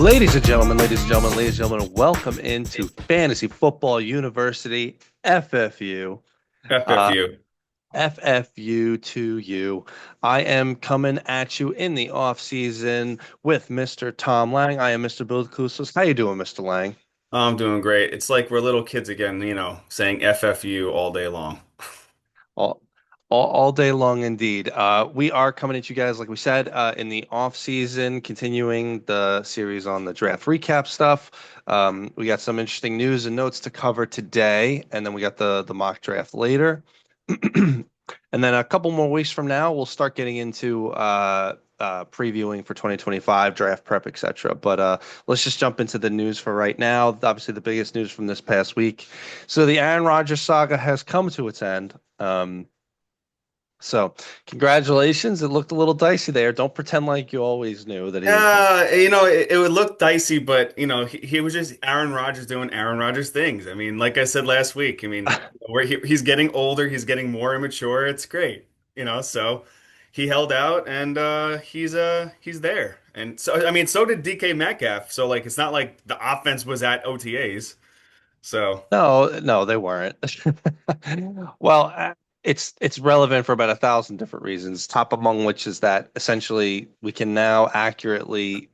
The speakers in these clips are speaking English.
Ladies and gentlemen, welcome into Fantasy Football University, FFU. Uh, FFU. FFU to you. I am coming at you in the off season with Mr. Tom Lang. I am Mr. Bill Kouslis. How you doing, Mr. Lang? I'm doing great. It's like we're little kids again, saying FFU all day long. All, all day long, indeed. We are coming at you guys, like we said, in the off season, continuing the series on the draft recap stuff. We got some interesting news and notes to cover today, and then we got the mock draft later. And then a couple more weeks from now, we'll start getting into previewing for 2025 draft prep, etc. But let's just jump into the news for right now. Obviously, the biggest news from this past week. So the Aaron Rodgers saga has come to its end. So congratulations. It looked a little dicey there. Don't pretend like you always knew that he was going It would look dicey, but he was just Aaron Rodgers doing Aaron Rodgers things. I mean, like I said last week, to. he's getting older, he's getting more immature. It's great, so he held out and he's there. And so I mean, so did DK Metcalf. So like it's not like the offense was at OTAs. So No, no, they weren't. Well, it's relevant for about 1,000 different reasons. Top among which is that essentially we can now accurately,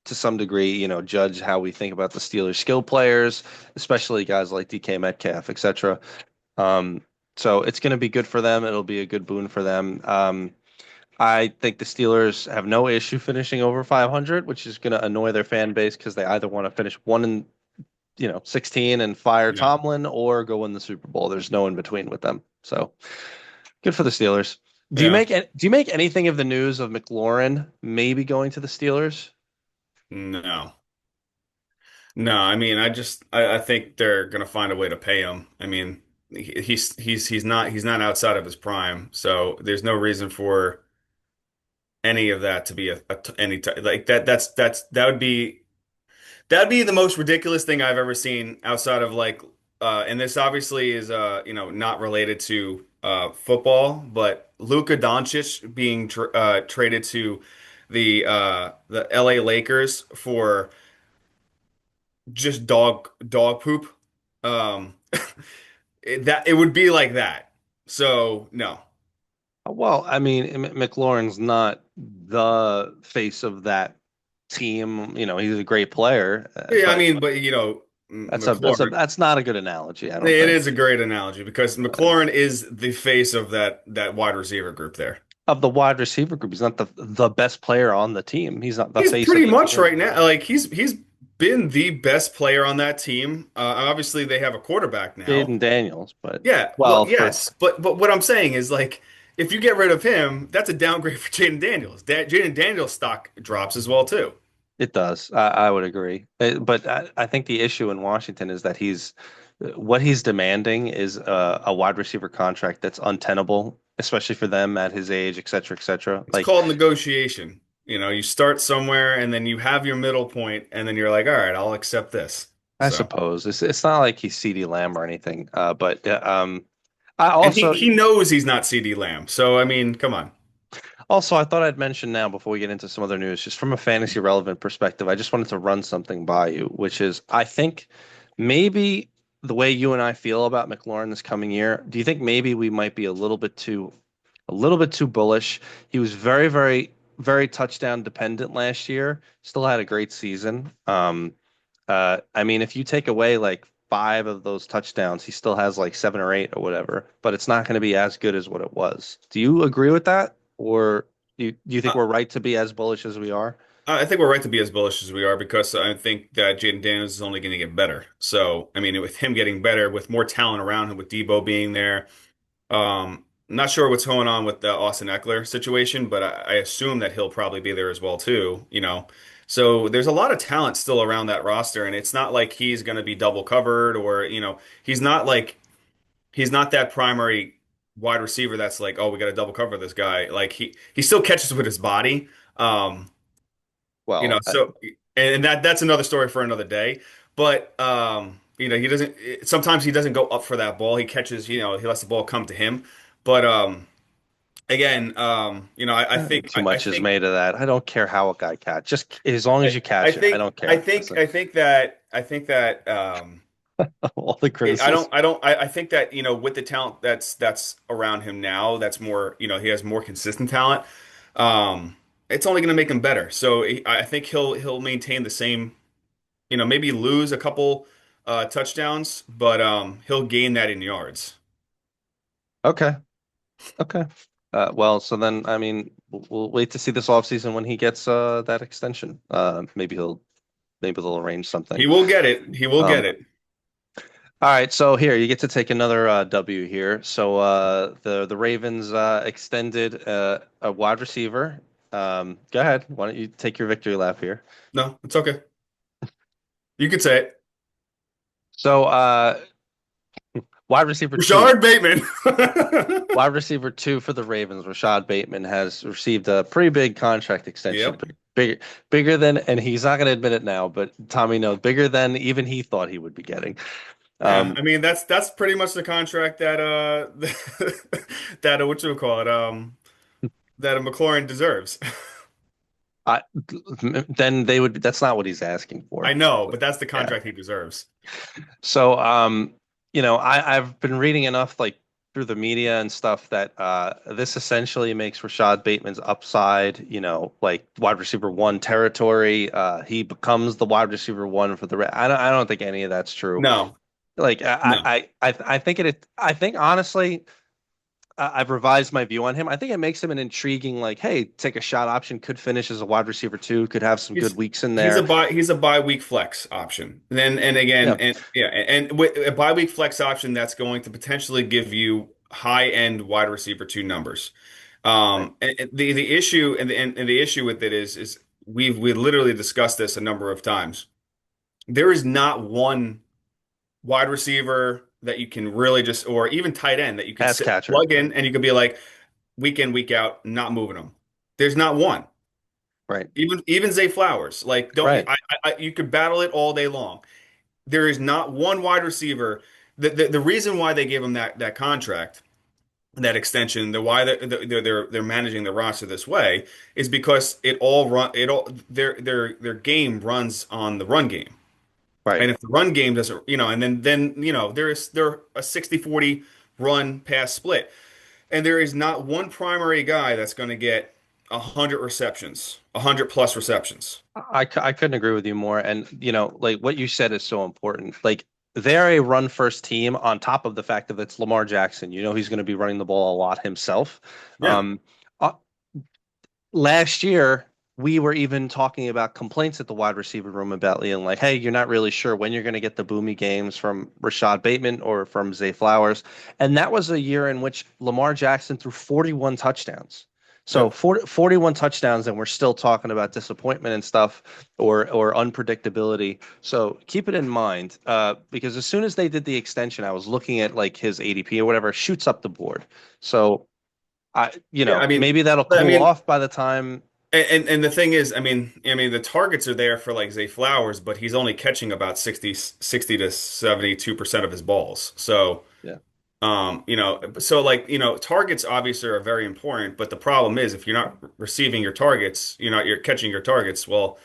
to some degree, judge how we think about the Steelers' skill players, especially guys like DK Metcalf, etc. Um, so it's going to be good for them. It'll be a good boon for them. I think the Steelers have no issue finishing over 500, which is going to annoy their fan base because they either want to finish 16 and fire yeah. Tomlin or go win the Super Bowl. There's no in between with them. So good for the Steelers. Yeah. Do you make anything of the news of McLaurin maybe going to the Steelers? No. No, I mean, I think they're gonna find a way to pay him. I mean, he's not outside of his prime, so there's no reason for any of that to be like that. That'd be the most ridiculous thing I've ever seen outside of like, and this obviously is not related to football, but Luka Doncic being traded to the LA Lakers for just dog poop. Um, it would be like that. So no. Well, I mean, McLaurin's not the face of that team. He's a great player, Yeah, I but mean, but McLaurin. that's not a good analogy, I don't It think. is a great analogy because McLaurin is the face of that wide receiver group there. Of the wide receiver group, he's not the best player on the team. He's not the He's face of pretty the much team. right now, like he's been the best player on that team. Obviously, they have a quarterback now. Jaden Daniels, but Yeah, well, well, for yes, but what I'm saying is like if you get rid of him, that's a downgrade for Jaden Daniels. Jaden Daniels stock drops as well too. it does. I would agree. But I think the issue in Washington is that what he's demanding is a wide receiver contract that's untenable, especially for them at his age, et cetera, et cetera. It's Like, called negotiation. You start somewhere and then you have your middle point, and then you're like, all right, I'll accept this. I So, suppose it's not like he's CeeDee Lamb or anything. But I and he also he knows he's not CD Lamb. So, I mean, come on. Also, I thought I'd mention now before we get into some other news, just from a fantasy relevant perspective, I just wanted to run something by you, which is I think maybe the way you and I feel about McLaurin this coming year, do you think maybe we might be a little bit too bullish? He was very, very, very touchdown dependent last year, still had a great season. I mean, if you take away like five of those touchdowns, he still has like seven or eight or whatever, but it's not going to be as good as what it was. Do you agree with that? Or do you think Uh, we're right to be as bullish as we are? I think we're right to be as bullish as we are because I think that Jaden Daniels is only going to get better. So, I mean, with him getting better, with more talent around him, with Debo being there, not sure what's going on with the Austin Eckler situation, but I assume that he'll probably be there as well too. So there's a lot of talent still around that roster, and it's not like he's going to be double covered or, he's not that primary wide receiver that's like, oh, we got to double cover this guy. Like he still catches with his body. Um, Well, so and that's another story for another day. But he doesn't sometimes he doesn't go up for that ball. He catches, he lets the ball come to him. But again, I think Too much is made of that. I don't care how a guy catch. Just as long as you I catch it, I think don't care. That's it. I think that All the I criticism. I think that with the talent that's around him now, that's more he has more consistent talent. It's only going to make him better. So I think he'll maintain the same, maybe lose a couple touchdowns, but he'll gain that in yards. Okay. Okay. Well, so then I mean, we'll wait to see this offseason when he gets that extension. Maybe they'll arrange something. He will get it. He will get Um, it. all right, so here you get to take another W here. So the Ravens extended a wide receiver. Go ahead. Why don't you take your victory lap here? No, it's okay. You could say it. So wide receiver two. Rashard Bateman. Wide receiver two for the Ravens, Rashad Bateman, has received a pretty big contract extension, Yep. bigger than, and he's not going to admit it now, but Tommy knows, bigger than even he thought he would be getting. Yeah, Um, I mean that's pretty much the contract that that what you call it that a McLaurin deserves. I, then they would. That's not what he's asking I for. know, but that's the Yeah. contract he deserves. So, I've been reading enough like through the media and stuff that this essentially makes Rashad Bateman's upside, like wide receiver one territory. He becomes the wide receiver one for the rest. I don't think any of that's true. No, Like no. I think I think honestly, I've revised my view on him. I think it makes him an intriguing, like, hey, take a shot option, could finish as a wide receiver too, could have some good weeks in there. He's a bye week flex option. And again Yeah, and yeah and with a bye week flex option that's going to potentially give you high end wide receiver two numbers. right. And the issue and the issue with it is we literally discussed this a number of times. There is not one wide receiver that you can really just, or even tight end that you could Pass catcher, plug in and you could be like week in, week out, not moving them. There's not one. right, Even Zay Flowers, like don't right, you could battle it all day long. There is not one wide receiver. The reason why they gave him that contract, that extension, the why they're managing the roster this way is because it all their game runs on the run game. right. And if the run game doesn't, and then they're a 60-40 run pass split. And there is not one primary guy that's going to get 100 receptions, 100 plus receptions. I couldn't agree with you more. And, like what you said is so important. Like they're a run first team on top of the fact that it's Lamar Jackson. He's going to be running the ball a lot himself. Yeah. Uh, Last year, we were even talking about complaints at the wide receiver room about Leon, like, hey, you're not really sure when you're going to get the boomy games from Rashad Bateman or from Zay Flowers. And that was a year in which Lamar Jackson threw 41 touchdowns. So Yep. 41 touchdowns, and we're still talking about disappointment and stuff or unpredictability. So keep it in mind, because as soon as they did the extension, I was looking at like his ADP or whatever, shoots up the board. So Yeah. maybe that'll I cool mean, off by the time. and the thing is, the targets are there for like Zay Flowers, but he's only catching about 60 to 72% of his balls. So, Yeah, targets obviously are very important, but the problem is if you're not receiving your targets, you're catching your targets. Well,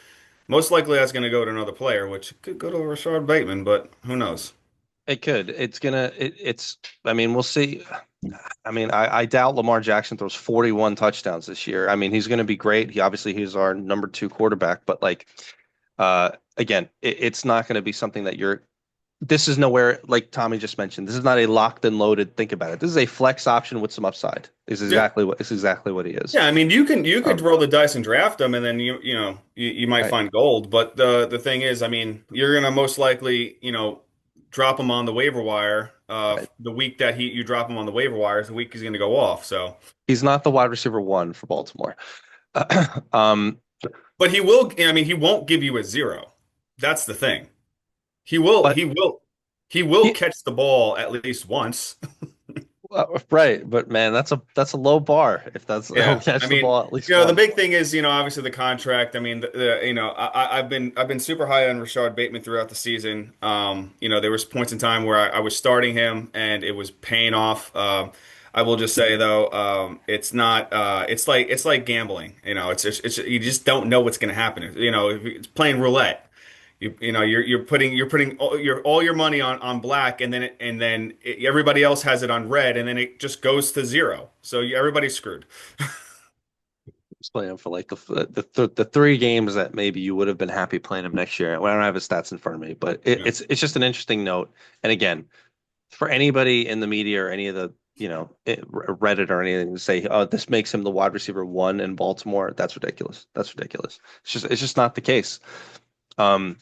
most likely that's going to go to another player, which could go to Rashard Bateman, but who knows? it could. It's. I mean, we'll see. I mean, I doubt Lamar Jackson throws 41 touchdowns this year. I mean, he's going to be great. He's our number two quarterback, but like, again, it's not going to be something that you're. This is nowhere like Tommy just mentioned. This is not a locked and loaded. Think about it. This is a flex option with some upside. Yeah. It's exactly what he is. Yeah, you could Um, roll the dice and draft them, and then you might right. find gold. But the thing is, you're gonna most likely drop him on the waiver wire. Right. The week that you drop him on the waiver wire is the week he's gonna go off. So, He's not the wide receiver one for Baltimore. Um, but he will. He won't give you a zero. That's the thing. He will. but He will. He will he, catch the ball at least once. right, but man, that's a low bar if that's he'll Yeah, catch the ball at least the once. big thing is, obviously the contract. I mean, I've been super high on Rashard Bateman throughout the season. There was points in time where I was starting him and it was paying off. I will just say though, it's not. It's like gambling. It's you just don't know what's going to happen. It's playing roulette. You're putting all your money on black, and everybody else has it on red, and then it just goes to zero. So everybody's screwed. He's playing for like the three games that maybe you would have been happy playing him next year. Well, I don't have his stats in front of me, but Yeah. it's just an interesting note. And again, for anybody in the media or any of the Reddit or anything to say, oh, this makes him the wide receiver one in Baltimore, that's ridiculous. That's ridiculous. It's just not the case. Um,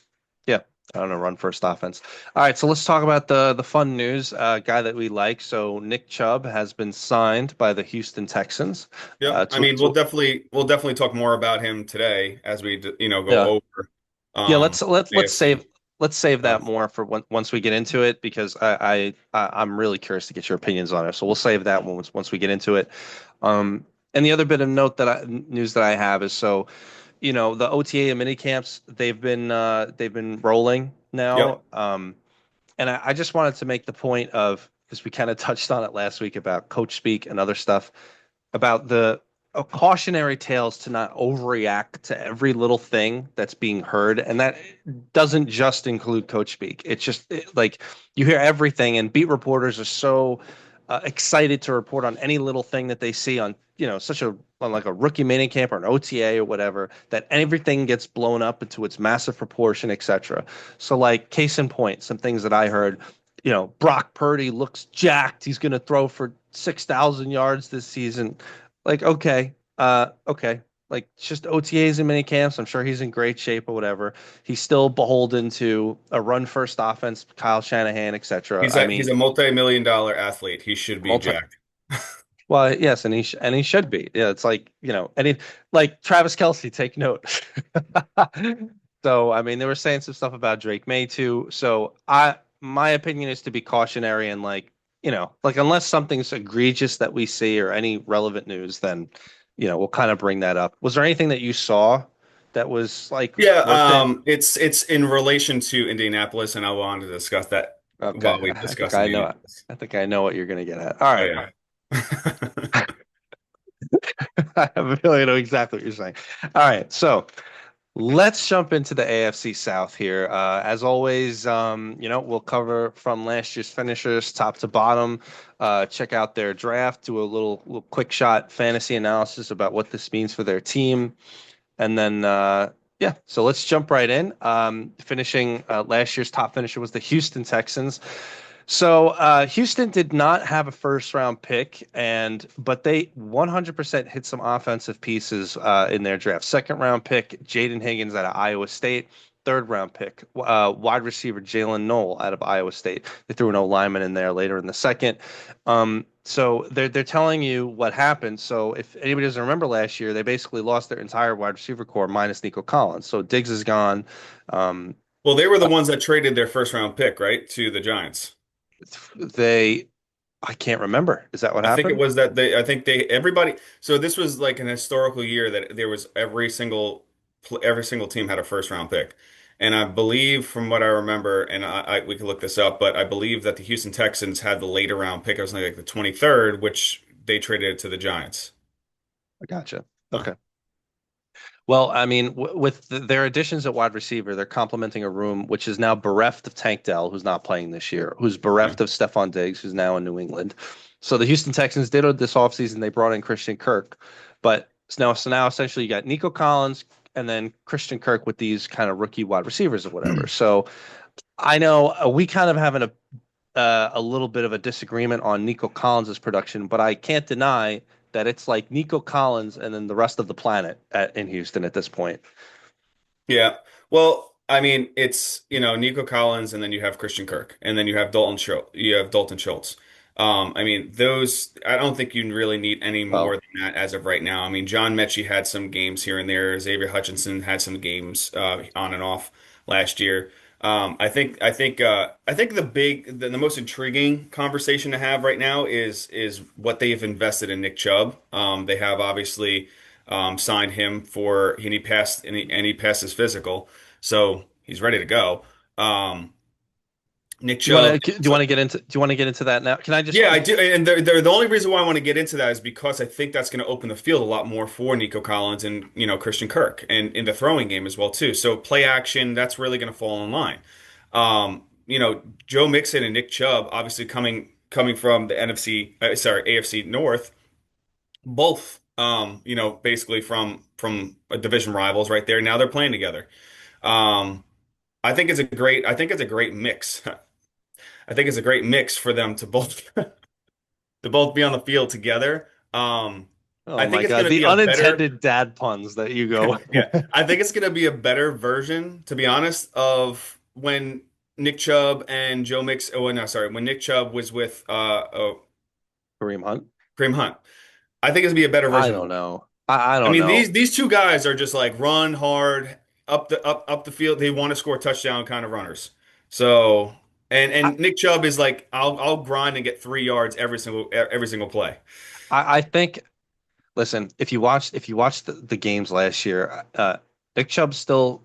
yeah, I don't know, run first offense. All right, so let's talk about the fun news. Guy that we like. So Nick Chubb has been signed by the Houston Texans. Yep. I To, mean, to we'll definitely talk more about him today as we go yeah, over yeah. Let's AFC. save that stuff. more for once we get into it because I'm really curious to get your opinions on it. So we'll save that once we get into it. And the other bit of news that I have is so the OTA and mini camps they've been rolling Yep. now. And I just wanted to make the point of because we kind of touched on it last week about coach speak and other stuff about the cautionary tales to not overreact to every little thing that's being heard, and that doesn't just include coach speak. It's just like you hear everything, and beat reporters are so excited to report on any little thing that they see on such on like a rookie minicamp or an OTA or whatever that everything gets blown up into its massive proportion, etc. So like case in point, some things that I heard. Brock Purdy looks jacked. He's going to throw for 6,000 yards this season. Like, okay. Like, it's just OTAs and mini camps. I'm sure he's in great shape or whatever. He's still beholden to a run first offense, Kyle Shanahan, etc. He's I a he's mean, a multi-million-dollar athlete. He should be multi. jacked. Well, yes, and he should be. Yeah, it's like and like Travis Kelce, take note. So, I mean, they were saying some stuff about Drake May too. So, my opinion is to be cautionary and like like unless something's egregious that we see or any relevant news, then we'll kind of bring that up. Was there anything that you saw that was like Yeah, worth it? it's in relation to Indianapolis, and I wanted to discuss that Okay, while we I think discuss I know. Indianapolis. I think I know what you're gonna get at. All Oh right. yeah. I have a feeling I know exactly what you're saying. All right, so let's jump into the AFC South here. As always, we'll cover from last year's finishers, top to bottom. Check out their draft, do a little quick shot fantasy analysis about what this means for their team, and then yeah. So let's jump right in. Finishing last year's top finisher was the Houston Texans. So Houston did not have a first round pick, but they 100% hit some offensive pieces in their draft. Second round pick, Jaden Higgins out of Iowa State. Third round pick, wide receiver Jalen Knoll out of Iowa State. They threw an O lineman in there later in the second. So they're telling you what happened. So if anybody doesn't remember last year, they basically lost their entire wide receiver core minus Nico Collins. So Diggs is gone. Um, Well, they were the ones that traded their first round pick, right, to the Giants. they I can't remember. Is that what I think it happened? was that I think everybody. So this was like an historical year that there was every single team had a first round pick, and I believe from what I remember, and we could look this up, but I believe that the Houston Texans had the later round pick. It was like the 23rd, which they traded it to the Giants. I gotcha. Huh. Okay. Well, I mean, with their additions at wide receiver, they're complementing a room which is now bereft of Tank Dell, who's not playing this year, who's Yeah. bereft of Stephon Diggs, who's now in New England. So the Houston Texans did it this offseason. They brought in Christian Kirk, but so now essentially you got Nico Collins and then Christian Kirk with these kind of rookie wide receivers or whatever. So I know we kind of have a little bit of a disagreement on Nico Collins's production, but I can't deny that it's like Nico Collins and then the rest of the planet in Houston at this point. Yeah. Well, I mean, it's, Nico Collins and then you have Christian Kirk and then you have Dalton Schultz. I mean, I don't think you really need any more Well, than that as of right now. I mean, John Mechie had some games here and there. Xavier Hutchinson had some games on and off last year. I think the most intriguing conversation to have right now is what they've invested in Nick Chubb. They have obviously signed him and he passed his physical, so he's ready to go. Nick You want Chubb. to do you want to get into do you want to get into that now? Can I just Yeah, I do. And the only reason why I want to get into that is because I think that's going to open the field a lot more for Nico Collins and, Christian Kirk and in the throwing game as well, too. So play action, that's really going to fall in line. Joe Mixon and Nick Chubb, obviously coming from the AFC North, both, basically from a division rivals right there. Now they're playing together. Um, I think it's a great mix. I think it's a great mix for them to both be on the field together. oh I my think it's God, going to the be a better, unintended dad puns that you go. yeah, I think it's going to be a better version, to be honest, of when Nick Chubb and Joe Mix. Oh, no, sorry, when Nick Chubb was with Kareem Hunt? Kareem Hunt. I think it's going to be a better I version of don't that. know. I I don't mean, know. these two guys are just like run hard up the field. They want to score touchdown kind of runners. So I, and Nick Chubb is like, I'll grind and get 3 yards every single play. I think. Listen, if you watched the games last year, Nick Chubb's still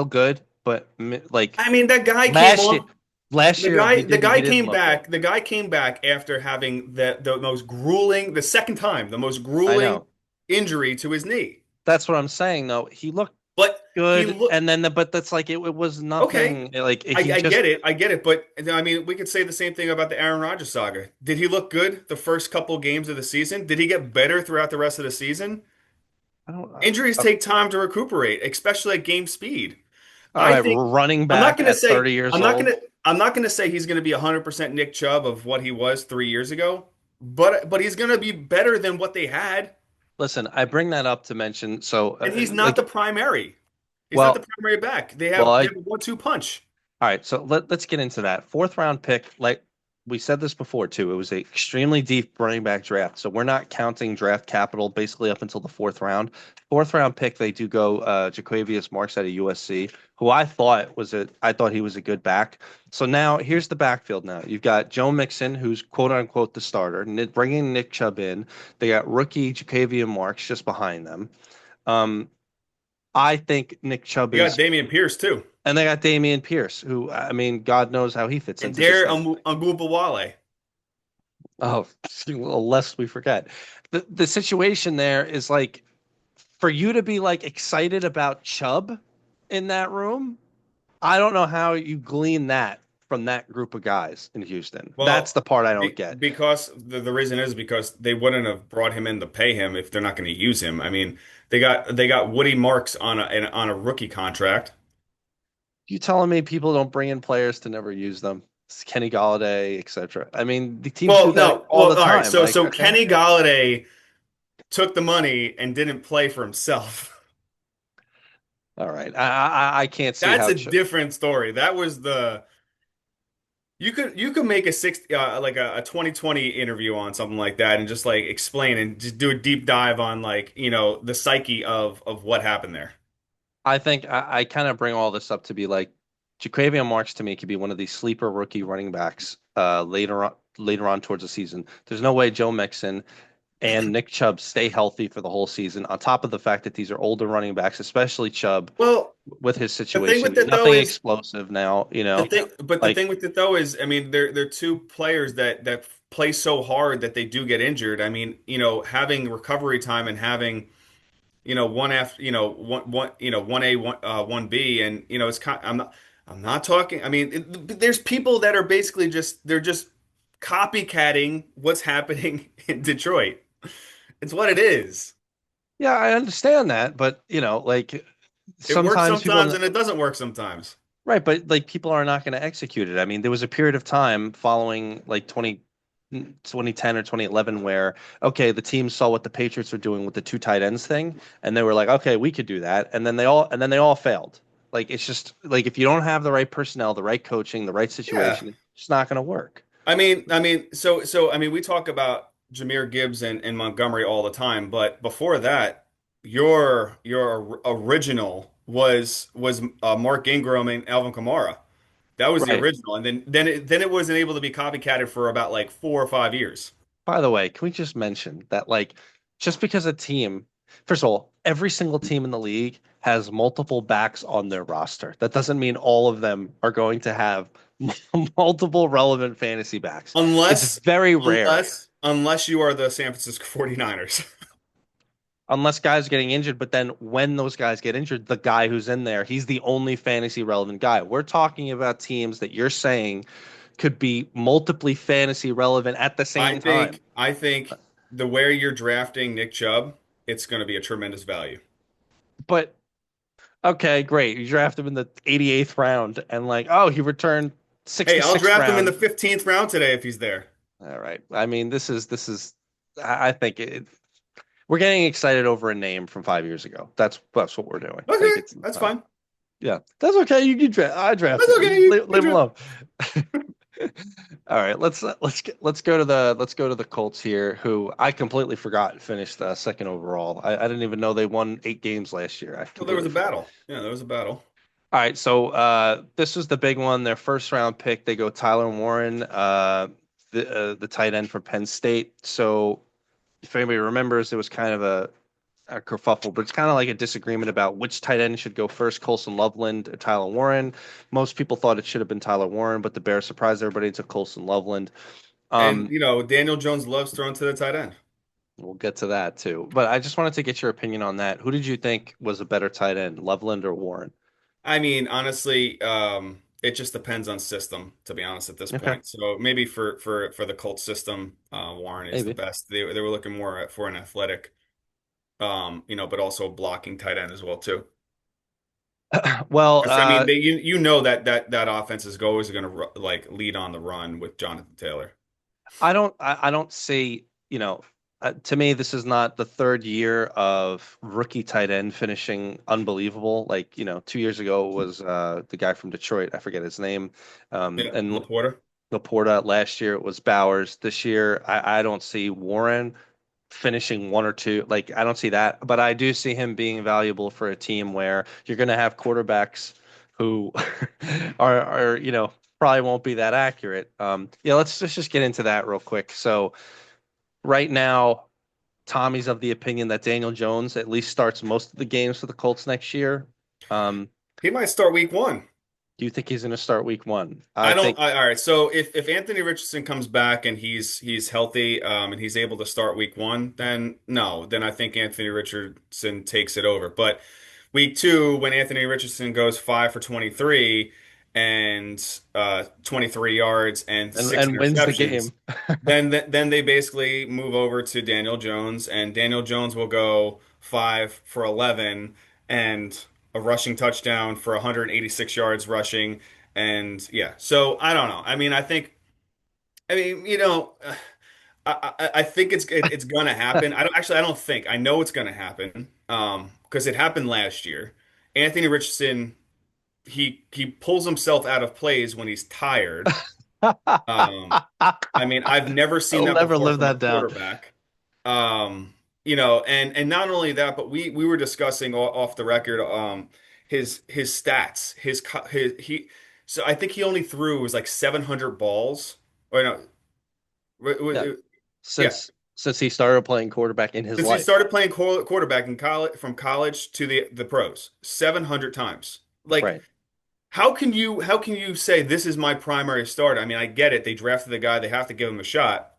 good, but like I mean, that guy came last year, on. last The year guy, he the didn't he guy didn't came look good. back. The guy came back after having the most grueling, the second time, the most I grueling know. injury to his knee. That's what I'm saying though. He looked But he good, looked and then but that's like it was okay. nothing. Like I, he I just get it. I get it. But I mean, we could say the same thing about the Aaron Rodgers saga. Did he look good the first couple games of the season? Did he get better throughout the rest of the season? I don't. Injuries take time to recuperate, especially at game speed. All I right, think running I'm not back going to at say 30 years I'm not going old. to I'm not going to say he's going to be 100% Nick Chubb of what he was 3 years ago, but he's going to be better than what they had, Listen, I bring that up to mention. So, and he's not the like, primary. He's not the well, primary back. They well, have they I have a 1-2 punch. All right, so let's get into that. Fourth round pick, like we said this before too, it was a extremely deep running back draft. So we're not counting draft capital basically up until the fourth round. Fourth round pick, they do go Jaquavius Marks out of USC, who I thought he was a good back. So now here's the backfield now. You've got Joe Mixon, who's quote unquote the starter, bringing Nick Chubb in. They got rookie Jaquavius Marks just behind them. Um, I think Nick Chubb You got is Damian Pierce too, and they got Damian Pierce, who I mean, God knows how he fits and into this Dare thing. Angubawale. Oh, well, lest we forget. The situation there is like for you to be like excited about Chubb in that room. I don't know how you glean that from that group of guys in Houston. That's Well, the part I don't get. because the reason is because they wouldn't have brought him in to pay him if they're not going to use him. I mean, they got Woody Marks on a rookie contract. You telling me people don't bring in players to never use them? It's Kenny Galladay, etc. I mean, the teams do Well, that no, all well, the all right. time. Like, So okay, Kenny Galladay took the money and didn't play for himself. all right. I can't see That's how. a different story. That was the you could make a like a 2020 interview on something like that and just like explain and just do a deep dive on like, the psyche of what happened there. I think I kind of bring all this up to be like Jaquavion Marks to me could be one of these sleeper rookie running backs later on towards the season. There's no way Joe Mixon and Nick Chubb stay healthy for the whole season. On top of the fact that these are older running backs, especially Chubb Well, with his the thing situation, with it though nothing is explosive now, the thing, but the like thing with it though is, I mean, they're two players that play so hard that they do get injured. I mean, having recovery time and having one F, one A, one B, and it's kind. I'm not talking. I mean, there's people that are basically they're just copycatting what's happening in Detroit. It's what it is. yeah, I understand that, but like It works sometimes sometimes people and it doesn't work sometimes. right, but like people are not going to execute it. I mean, there was a period of time following like 2010 or 2011 where, okay, the team saw what the Patriots were doing with the two tight ends thing, and they were like, okay, we could do that. And then they all failed. Like it's just like if you don't have the right personnel, the right coaching, the right Yeah. situation, it's not going to work. I mean, we talk about Jahmyr Gibbs and Montgomery all the time, but before that, your original was Mark Ingram and Alvin Kamara. That was the Right. original, and then it wasn't able to be copycatted for about like 4 or 5 years. By the way, can we just mention that like just because a team, first of all, every single team in the league has multiple backs on their roster. That doesn't mean all of them are going to have multiple relevant fantasy backs. It's Unless very rare. unless you are the San Francisco 49ers. Unless guys are getting injured, but then when those guys get injured, the guy who's in there, he's the only fantasy relevant guy. We're talking about teams that you're saying could be multiply fantasy relevant at the same time. I think the way you're drafting Nick Chubb, it's going to be a tremendous value. But okay, great. You draft him in the 88th round and like, oh, he returned Hey, I'll 66th draft him in the round. 15th round today if he's there. All right. I mean, this is I think we're getting excited over a name from 5 years ago. That's what we're doing. Okay, Like it's that's fine. yeah, that's okay. You can draft. I draft That's him. okay. Leave him alone. All right, let's go to the Colts here, who I completely forgot finished second overall. I didn't even know they won 8 games last year. I Well, there was completely a forgot. battle. Yeah, there was a battle. All right, so this was the big one. Their first round pick, they go Tyler Warren, the tight end for Penn State. So if anybody remembers, it was kind of a kerfuffle, but it's kind of like a disagreement about which tight end should go first, Colson Loveland or Tyler Warren. Most people thought it should have been Tyler Warren, but the Bears surprised everybody and took Colson Loveland. And Um, Daniel Jones loves throwing to the tight end. we'll get to that too. But I just wanted to get your opinion on that. Who did you think was a better tight end, Loveland or Warren? I mean, honestly, it just depends on system, to be honest, at this Okay, point. So maybe for the Colts system, Warren is the maybe. best. They were looking more for an athletic, but also blocking tight end as well too. Well, 'Cause, I mean, you know that offense is always going to like lead on the run with Jonathan Taylor. I don't see, to me, this is not the third year of rookie tight end finishing unbelievable. Like, 2 years ago was the guy from Detroit. I forget his name. Yeah, And Laporta. Laporta. Last year it was Bowers. This year, I don't see Warren finishing one or two. Like, I don't see that, but I do see him being valuable for a team where you're going to have quarterbacks who are, probably won't be that accurate. Yeah, let's just get into that real quick. So right now, Tommy's of the opinion that Daniel Jones at least starts most of the games for the Colts next year. Um, He might start week one. do you think he's going to start week one? I I don't. think All right. So if Anthony Richardson comes back and he's healthy, and he's able to start week one, then no, then I think Anthony Richardson takes it over. But week two, when Anthony Richardson goes 5 for 23 and 23 yards and six and wins the interceptions, game. then they basically move over to Daniel Jones, and Daniel Jones will go 5 for 11 and a rushing touchdown for 186 yards rushing. And yeah, so I don't know. I mean, I mean, I think it's gonna happen. I don't think. I know it's gonna happen. Because it happened last year. Anthony Richardson, he pulls himself out of plays when he's tired. Um, I mean, I've never seen I'll that never before live from a that down. quarterback. And not only that, but we were discussing off the record, his stats, his he. So I think he only threw was like 700 balls. Or no, Yeah, yeah. since he started playing quarterback in his Since he life. started playing quarterback in college, from college to the pros, 700 times. Like, Right. how can you say this is my primary start? I mean, I get it. They drafted the guy. They have to give him a shot.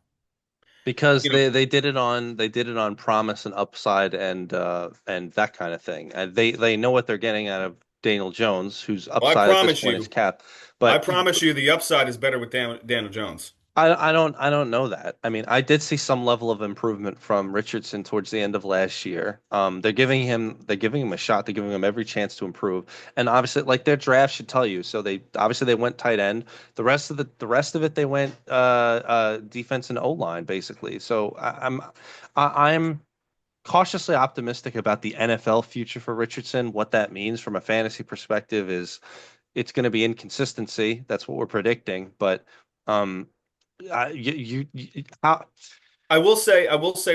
Because You know, they did it on promise and upside and that kind of thing. And they know what they're getting out of Daniel Jones, whose well, upside at this point is capped. I But promise you, the upside is better with Daniel Jones. I don't know that. I mean, I did see some level of improvement from Richardson towards the end of last year. They're giving him a shot. They're giving him every chance to improve. And obviously, like their draft should tell you. So they went tight end. The rest of it they went defense and O line basically. So I'm cautiously optimistic about the NFL future for Richardson. What that means from a fantasy perspective is it's going to be inconsistency. That's what we're predicting. But um, how I will say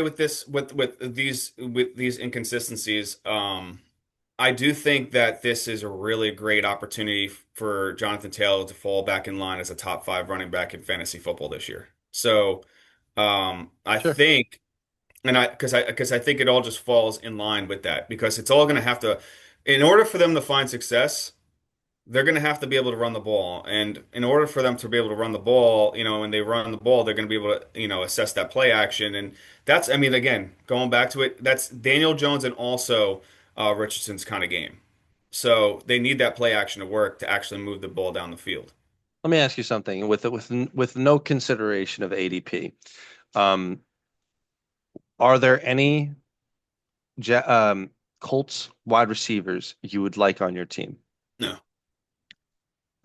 with this, with these inconsistencies, I do think that this is a really great opportunity for Jonathan Taylor to fall back in line as a top five running back in fantasy football this year. So, I sure. think And because I think it all just falls in line with that because it's all going to have to, in order for them to find success, they're going to have to be able to run the ball. And in order for them to be able to run the ball, when they run the ball, they're going to be able to, assess that play action. And that's, I mean, again, going back to it, that's Daniel Jones and also Richardson's kind of game. So they need that play action to work to actually move the ball down the field. Let me ask you something with no consideration of ADP. Um, are there any Colts wide receivers you would like on your team? No,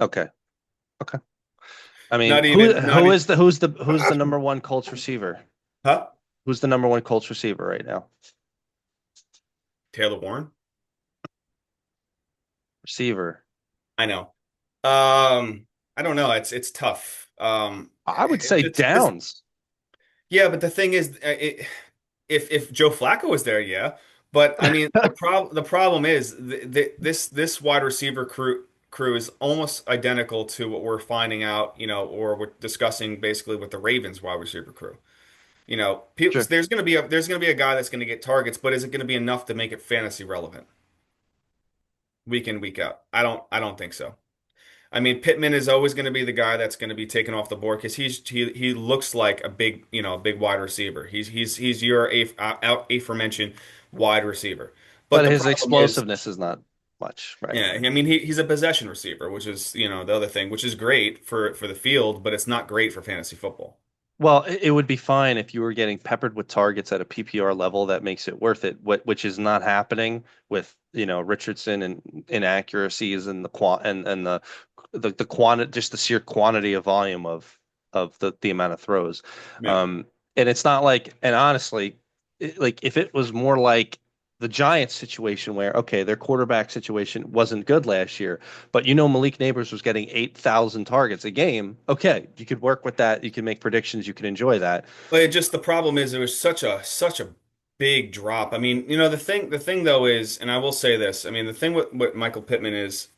Okay. Okay. I mean, not even, not even, who's the number one Colts receiver? huh? Who's the number one Colts receiver right now? Taylor Warren? Receiver. I know. Um, I don't know. It's tough. I would say This, Downs. yeah, but the thing is, if Joe Flacco was there, yeah. But I mean, the problem is this wide receiver crew is almost identical to what we're finding out, or we're discussing basically with the Ravens wide receiver crew. People, Sure. there's gonna be a guy that's gonna get targets, but is it gonna be enough to make it fantasy relevant week in, week out? I don't think so. I mean, Pittman is always going to be the guy that's going to be taken off the board because he looks like a big big wide receiver. He's your aforementioned wide receiver. But But the his problem is, explosiveness is not much, right? yeah, I mean he's a possession receiver, which is the other thing, which is great for the field, but it's not great for fantasy football. Well, it would be fine if you were getting peppered with targets at a PPR level that makes it worth it, which is not happening with, Richardson and inaccuracies and the quantity, just the sheer quantity of volume of the amount of throws. Yeah. Um, and it's not like, and honestly, like if it was more like the Giants situation where, okay, their quarterback situation wasn't good last year, but Malik Neighbors was getting 8,000 targets a game. Okay, you could work with that. You can make predictions. You can enjoy that. But the problem is it was such a big drop. I mean, the thing though is, and I will say this, I mean, the thing with what Michael Pittman is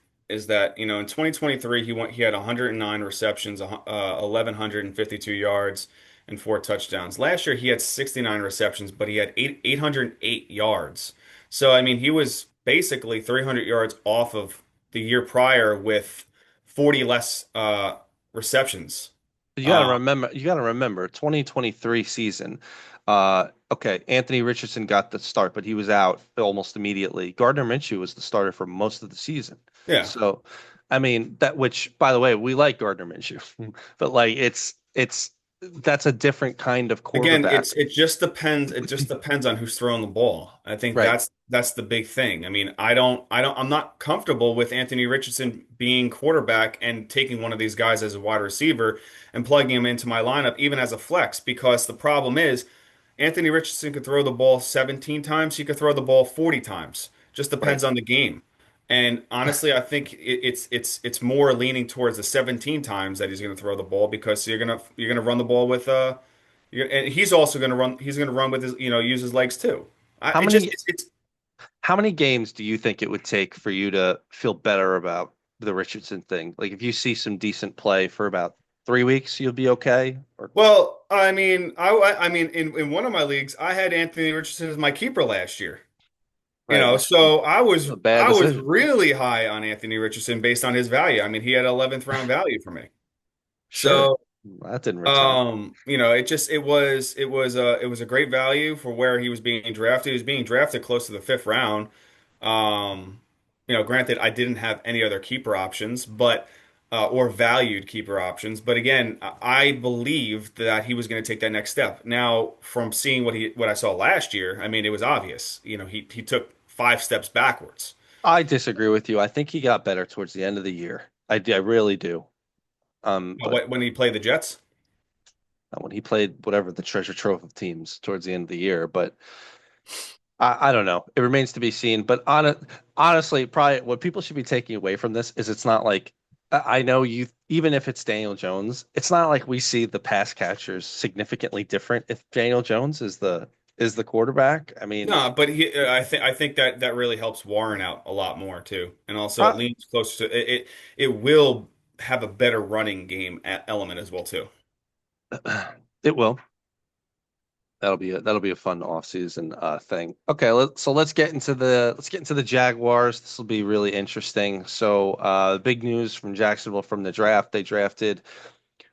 that, in 2023 he had 109 receptions, 1152 yards and four touchdowns. Last year he had 69 receptions, but he had 808 yards. So I mean, he was basically 300 yards off of the year prior with 40 less receptions. Uh, You got to remember 2023 season. Okay, Anthony Richardson got the start, but he was out almost immediately. Gardner Minshew was the starter for most of the season. yeah. So, I mean, which by the way, we like Gardner Minshew, but like that's a different kind of Again, quarterback. it just depends. It just depends on who's throwing the ball. I think Right. that's the big thing. I mean, I'm not comfortable with Anthony Richardson being quarterback and taking one of these guys as a wide receiver and plugging him into my lineup, even as a flex, because the problem is Anthony Richardson could throw the ball 17 times. He could throw the ball 40 times. Just Right. depends on the game. And honestly, I think it's more leaning towards the 17 times that he's going to throw the ball because you're gonna run the ball with and he's also going to run. He's going to run with his, use his legs too. I, How it just, many it's how many games do you think it would take for you to feel better about the Richardson thing? Like if you see some decent play for about 3 weeks, you'll be okay? Or well, I mean, I mean, in one of my leagues, I had Anthony Richardson as my keeper last year. right, which is So I was a bad I was decision. really high on Anthony Richardson based on his value. I mean, he had 11th round value for me. Sure. So That didn't return. it was a great value for where he was being drafted. He was being drafted close to the fifth round. Granted, I didn't have any other keeper options, but or valued keeper options. But again, I believed that he was going to take that next step. Now, from seeing what I saw last year, I mean, it was obvious. He took 5 steps backwards. I disagree with you. I think he got better towards the end of the year. I really do. But When he played the Jets. when he played whatever the treasure trove of teams towards the end of the year, but I don't know. It remains to be seen. But honestly, probably what people should be taking away from this is it's not like I know you. Even if it's Daniel Jones, it's not like we see the pass catchers significantly different if Daniel Jones is the quarterback. I mean, No, but I think that really helps Warren out a lot more too, and also it uh, leans closer to it will have a better running game element as well too. it will. That'll be a fun offseason thing. Okay, let's get into the Jaguars. This will be really interesting. So, big news from Jacksonville from the draft. They drafted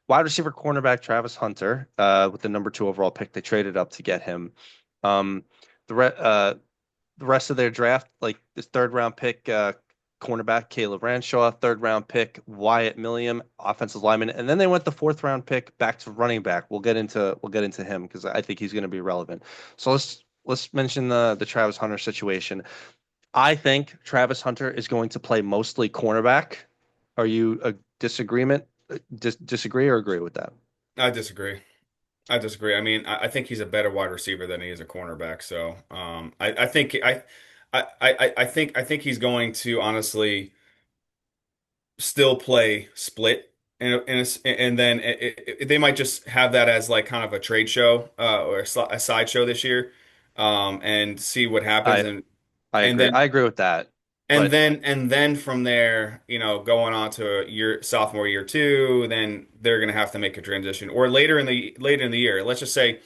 wide receiver cornerback Travis Hunter with the number 2 overall pick. They traded up to get him. Um, the re the rest of their draft, like this third round pick, cornerback Caleb Ranshaw, third round pick Wyatt Milliam, offensive lineman, and then they went the fourth round pick back to running back. We'll get into him because I think he's going to be relevant. So let's mention the Travis Hunter situation. I think Travis Hunter is going to play mostly cornerback. Are you a disagreement? Disagree or agree with that? I disagree. I disagree. I mean, I think he's a better wide receiver than he is a cornerback. So, I think he's going to honestly still play split, and then they might just have that as like kind of a trade show, or a sideshow this year, and see what happens, I and I and agree. then I agree with that. and But then and then from there, going on to year sophomore year two, then they're gonna have to make a transition, or later in the year. Let's just say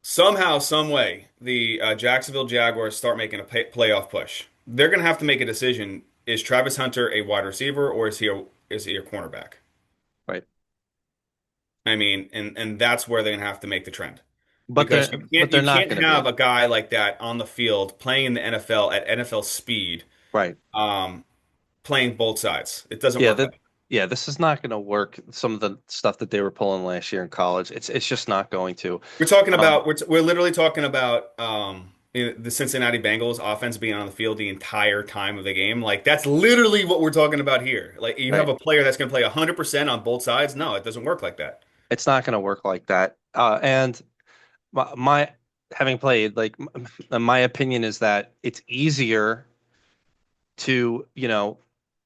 somehow, some way, the Jacksonville Jaguars start making a playoff push. They're gonna have to make a decision: is Travis Hunter a wide receiver, or is he a cornerback? right. I mean, and that's where they're gonna have to make the trend, But because they're you but can't they're you not can't going to be. have a guy like that on the field playing in the NFL at NFL speed, Right. um, playing both sides. It doesn't Yeah, work that that way. yeah, this is not going to work. Some of the stuff that they were pulling last year in college, it's just not going to. We're talking Um, about we're literally talking about the Cincinnati Bengals offense being on the field the entire time of the game. Like that's literally what we're talking about here. Like you have right. a player that's going to play 100% on both sides. No, it doesn't work like that. It's not going to work like that. And my having played, like my opinion is that it's easier to,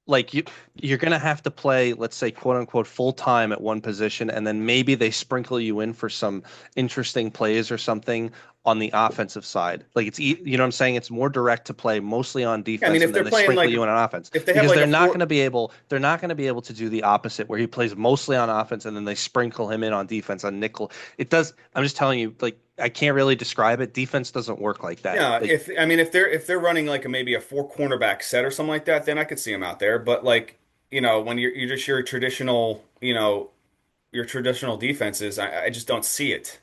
like you're gonna have to play, let's say, quote unquote, full time at one position, and then maybe they sprinkle you in for some interesting plays or something on the offensive side. Like you know what I'm saying? It's more direct to play mostly on Yeah, I mean, defense, if and then they're they playing sprinkle like you in on offense if they have because like they're a not four, going to be able they're not going to be able to do the opposite where he plays mostly on offense and then they sprinkle him in on defense on nickel. It does. I'm just telling you, like I can't really describe it. Defense doesn't work like that. yeah, Like if they're running like maybe a four cornerback set or something like that, then I could see them out there. But like when you're just your traditional your traditional defenses, I just don't see it.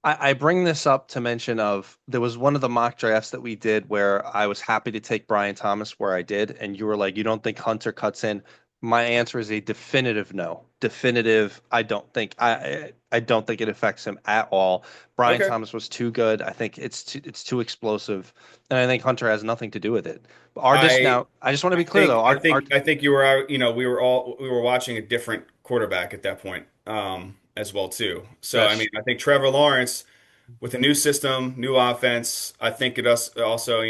I bring this up to mention of there was one of the mock drafts that we did where I was happy to take Brian Thomas where I did, and you were like, you don't think Hunter cuts in? My answer is a definitive no. Definitive. I don't think it affects him at all. Brian Okay. Thomas was too good. I think it's too explosive, and I think Hunter has nothing to do with it. I Now, I just want to I be clear think though. I Our think I think you were out, we were watching a different quarterback at that point, as well too. So I that's mean, I think Trevor Lawrence with a new system, new offense, I think it also,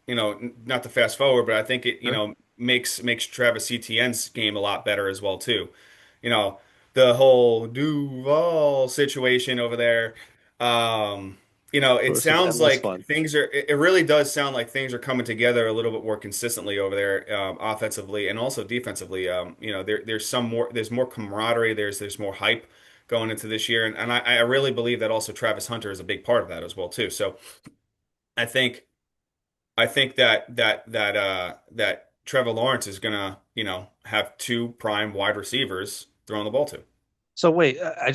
not to fast forward, but I think it, sure. makes Travis Etienne's game a lot better as well too. You know, the whole Duval situation over there. It Source of sounds endless like fun. it really does sound like things are coming together a little bit more consistently over there, offensively and also defensively. There's more camaraderie, there's more hype going into this year, and I really believe that also Travis Hunter is a big part of that as well too. So I think I think that Trevor Lawrence is gonna, have two prime wide receivers throwing the ball to. So wait, I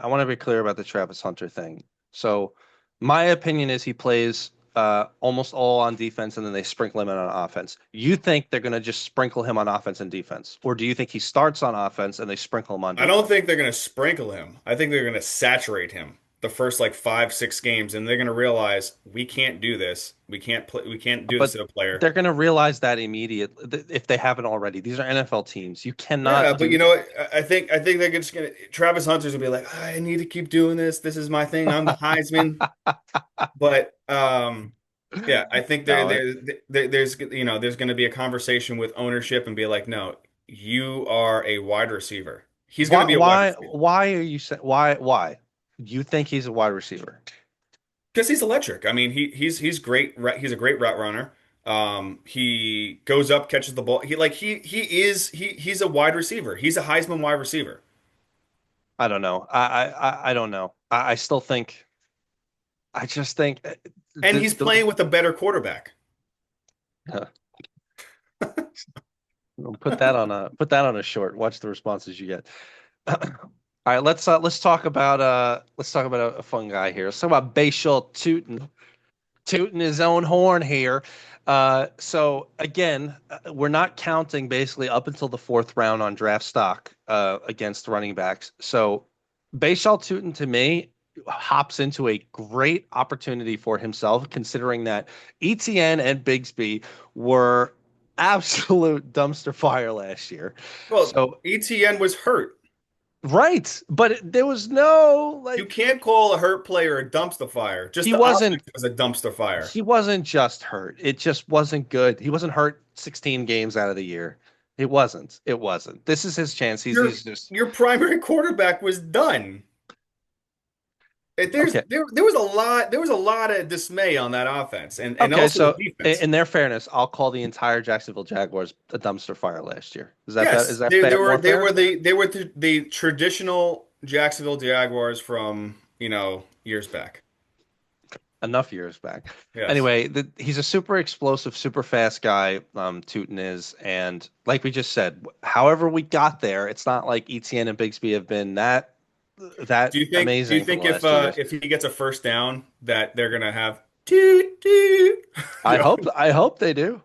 want to be clear about the Travis Hunter thing. So my opinion is he plays almost all on defense and then they sprinkle him in on offense. You think they're going to just sprinkle him on offense and defense, or do you think he starts on offense and they sprinkle him on I don't defense? think they're going to sprinkle him. I think they're going to saturate him the first like 5, 6 games, and they're going to realize we can't do this. We can't play. We can't do this But to a player. they're going to realize that immediately if they haven't already. These are NFL teams. You Yeah, cannot but do you know what? I think they're just going to. Travis Hunter's gonna be like, I need to keep doing this. This is my thing. I'm the Heisman. But yeah, I think no. there's going to be a conversation with ownership and be like, no, you are a wide receiver. He's going to Why be a wide why receiver. why are you saying why? You think he's a wide receiver? Because he's electric. I mean, he's great. He's a great route runner. He goes up, catches the ball. He's a wide receiver. He's a Heisman wide receiver. I don't know. I don't know. I still think. I just think And he's playing with a better quarterback. uh, put that on a short. Watch the responses you get. All right, let's talk about a fun guy here. Let's talk about Bashal tooting his own horn here. So again, we're not counting basically up until the fourth round on draft stock against running backs. So Bashal Tutin to me hops into a great opportunity for himself, considering that ETN and Bigsby were absolute dumpster fire last year. Well, So ETN was hurt. right, but there was no You like can't call a hurt player a dumpster fire. Just he the wasn't offense was a dumpster fire. he wasn't just hurt. It just wasn't good. He wasn't hurt 16 games out of the year. It wasn't. It wasn't. This is his chance. He's Your he's just your primary quarterback was done. okay. There was a lot of dismay on that offense and Okay, also the so defense. in their fairness, I'll call the entire Jacksonville Jaguars a dumpster fire last year. Is that Yes, is that they were more they fair? were the traditional Jacksonville Jaguars from, years back. Enough years back. Yes. Anyway, he's a super explosive, super fast guy, Tootin is. And like we just said, however we got there, it's not like ETN and Bigsby have been that Do you amazing for the think last 2 years. if he gets a first down that they're gonna have toot toot? I hope they do.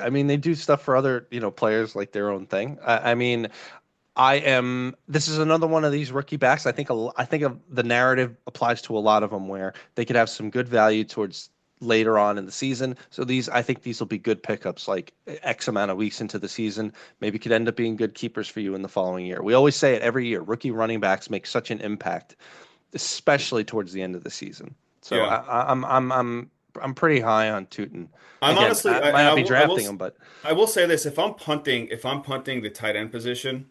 I mean, they do stuff for other, players like their own thing. I mean, This is another one of these rookie backs. I think of the narrative applies to a lot of them where they could have some good value towards later on in the season. So I think these will be good pickups, like X amount of weeks into the season. Maybe could end up being good keepers for you in the following year. We always say it every year. Rookie running backs make such an impact, especially towards the end of the season. So Yeah. I'm pretty high on Tootin. I'm Again, honestly, I I, might and not be drafting him, but I will say this: if I'm punting the tight end position,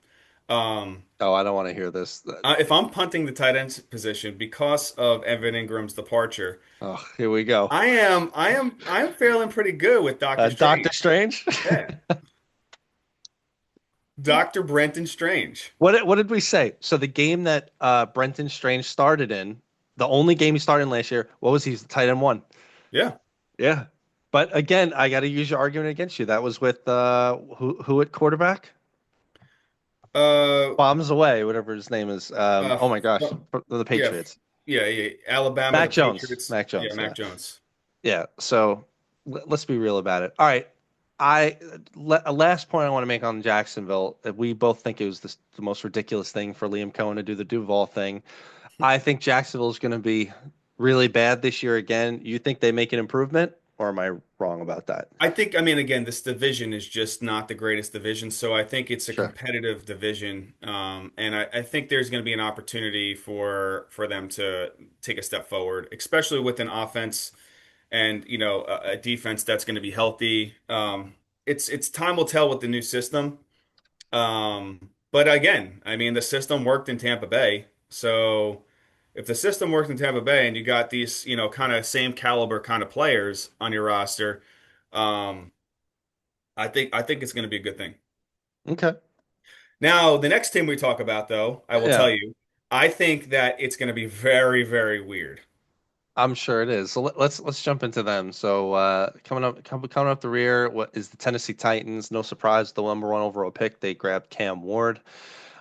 um, oh, I don't want to hear this. if I'm punting the tight end position because of Evan Ingram's departure, Oh, here we go. I'm feeling pretty good with Doctor Doctor Strange. Strange. Yeah, Doctor Brenton Strange. What did we say? So the game that Brenton Strange started in, the only game he started in last year, what was he? He's the tight end one. Yeah. Yeah. But again, I got to use your argument against you. That was with who at quarterback? Uh, Bombs away, whatever his name is. uh, Oh my gosh, fu- for the yeah, Patriots. yeah. Alabama, the Mac Jones. Patriots. Mac Yeah, Jones. Yeah. Mac Jones. Yeah. So let's be real about it. All right. A last point I want to make on Jacksonville. We both think it was the most ridiculous thing for Liam Cohen to do the Duval thing. I think Jacksonville is going to be really bad this year again. You think they make an improvement, or am I wrong about that? I mean, again, this division is just not the greatest division, so I think it's a Sure. competitive division, and I think there's going to be an opportunity for them to take a step forward, especially with an offense and a defense that's going to be healthy. It's time will tell with the new system, but again, I mean, the system worked in Tampa Bay, so if the system worked in Tampa Bay and you got these kind of same caliber kind of players on your roster. Um, I think it's going to be a good thing. Okay. Now, the next team we talk about, though, I will tell Yeah, you, I think that it's going to be very, very weird. I'm sure it is. So let's jump into them. So coming up the rear, what is the Tennessee Titans? No surprise, the number one overall pick. They grabbed Cam Ward.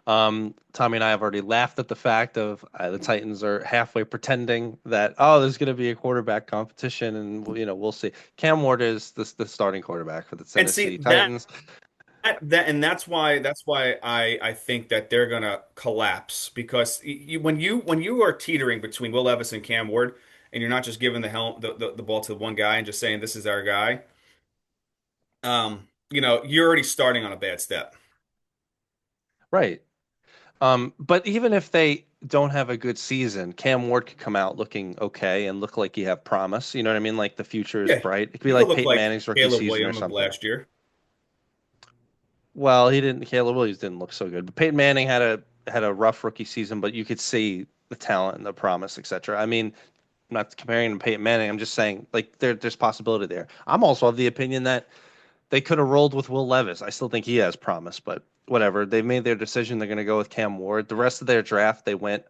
Tommy and I have already laughed at the fact of the Titans are halfway pretending that there's going to be a quarterback competition, and we'll see. Cam Ward is the starting quarterback for the And see Tennessee Titans. and that's why I think that they're going to collapse because when you are teetering between Will Levis and Cam Ward, and you're not just giving the ball to one guy and just saying this is our guy, you're already starting on a bad step. Right. But even if they don't have a good season, Cam Ward could come out looking okay and look like you have promise. You know what I mean? Like the future is Yeah, bright. It could be he could like look Peyton like Manning's rookie Caleb season or Williams of something. last year. Well, he didn't. Caleb Williams didn't look so good, but Peyton Manning had a rough rookie season, but you could see the talent and the promise, etc. I mean, I'm not comparing him to Peyton Manning. I'm just saying like there's possibility there. I'm also of the opinion that They could have rolled with Will Levis. I still think he has promise, but whatever. They've made their decision. They're going to go with Cam Ward. The rest of their draft, they went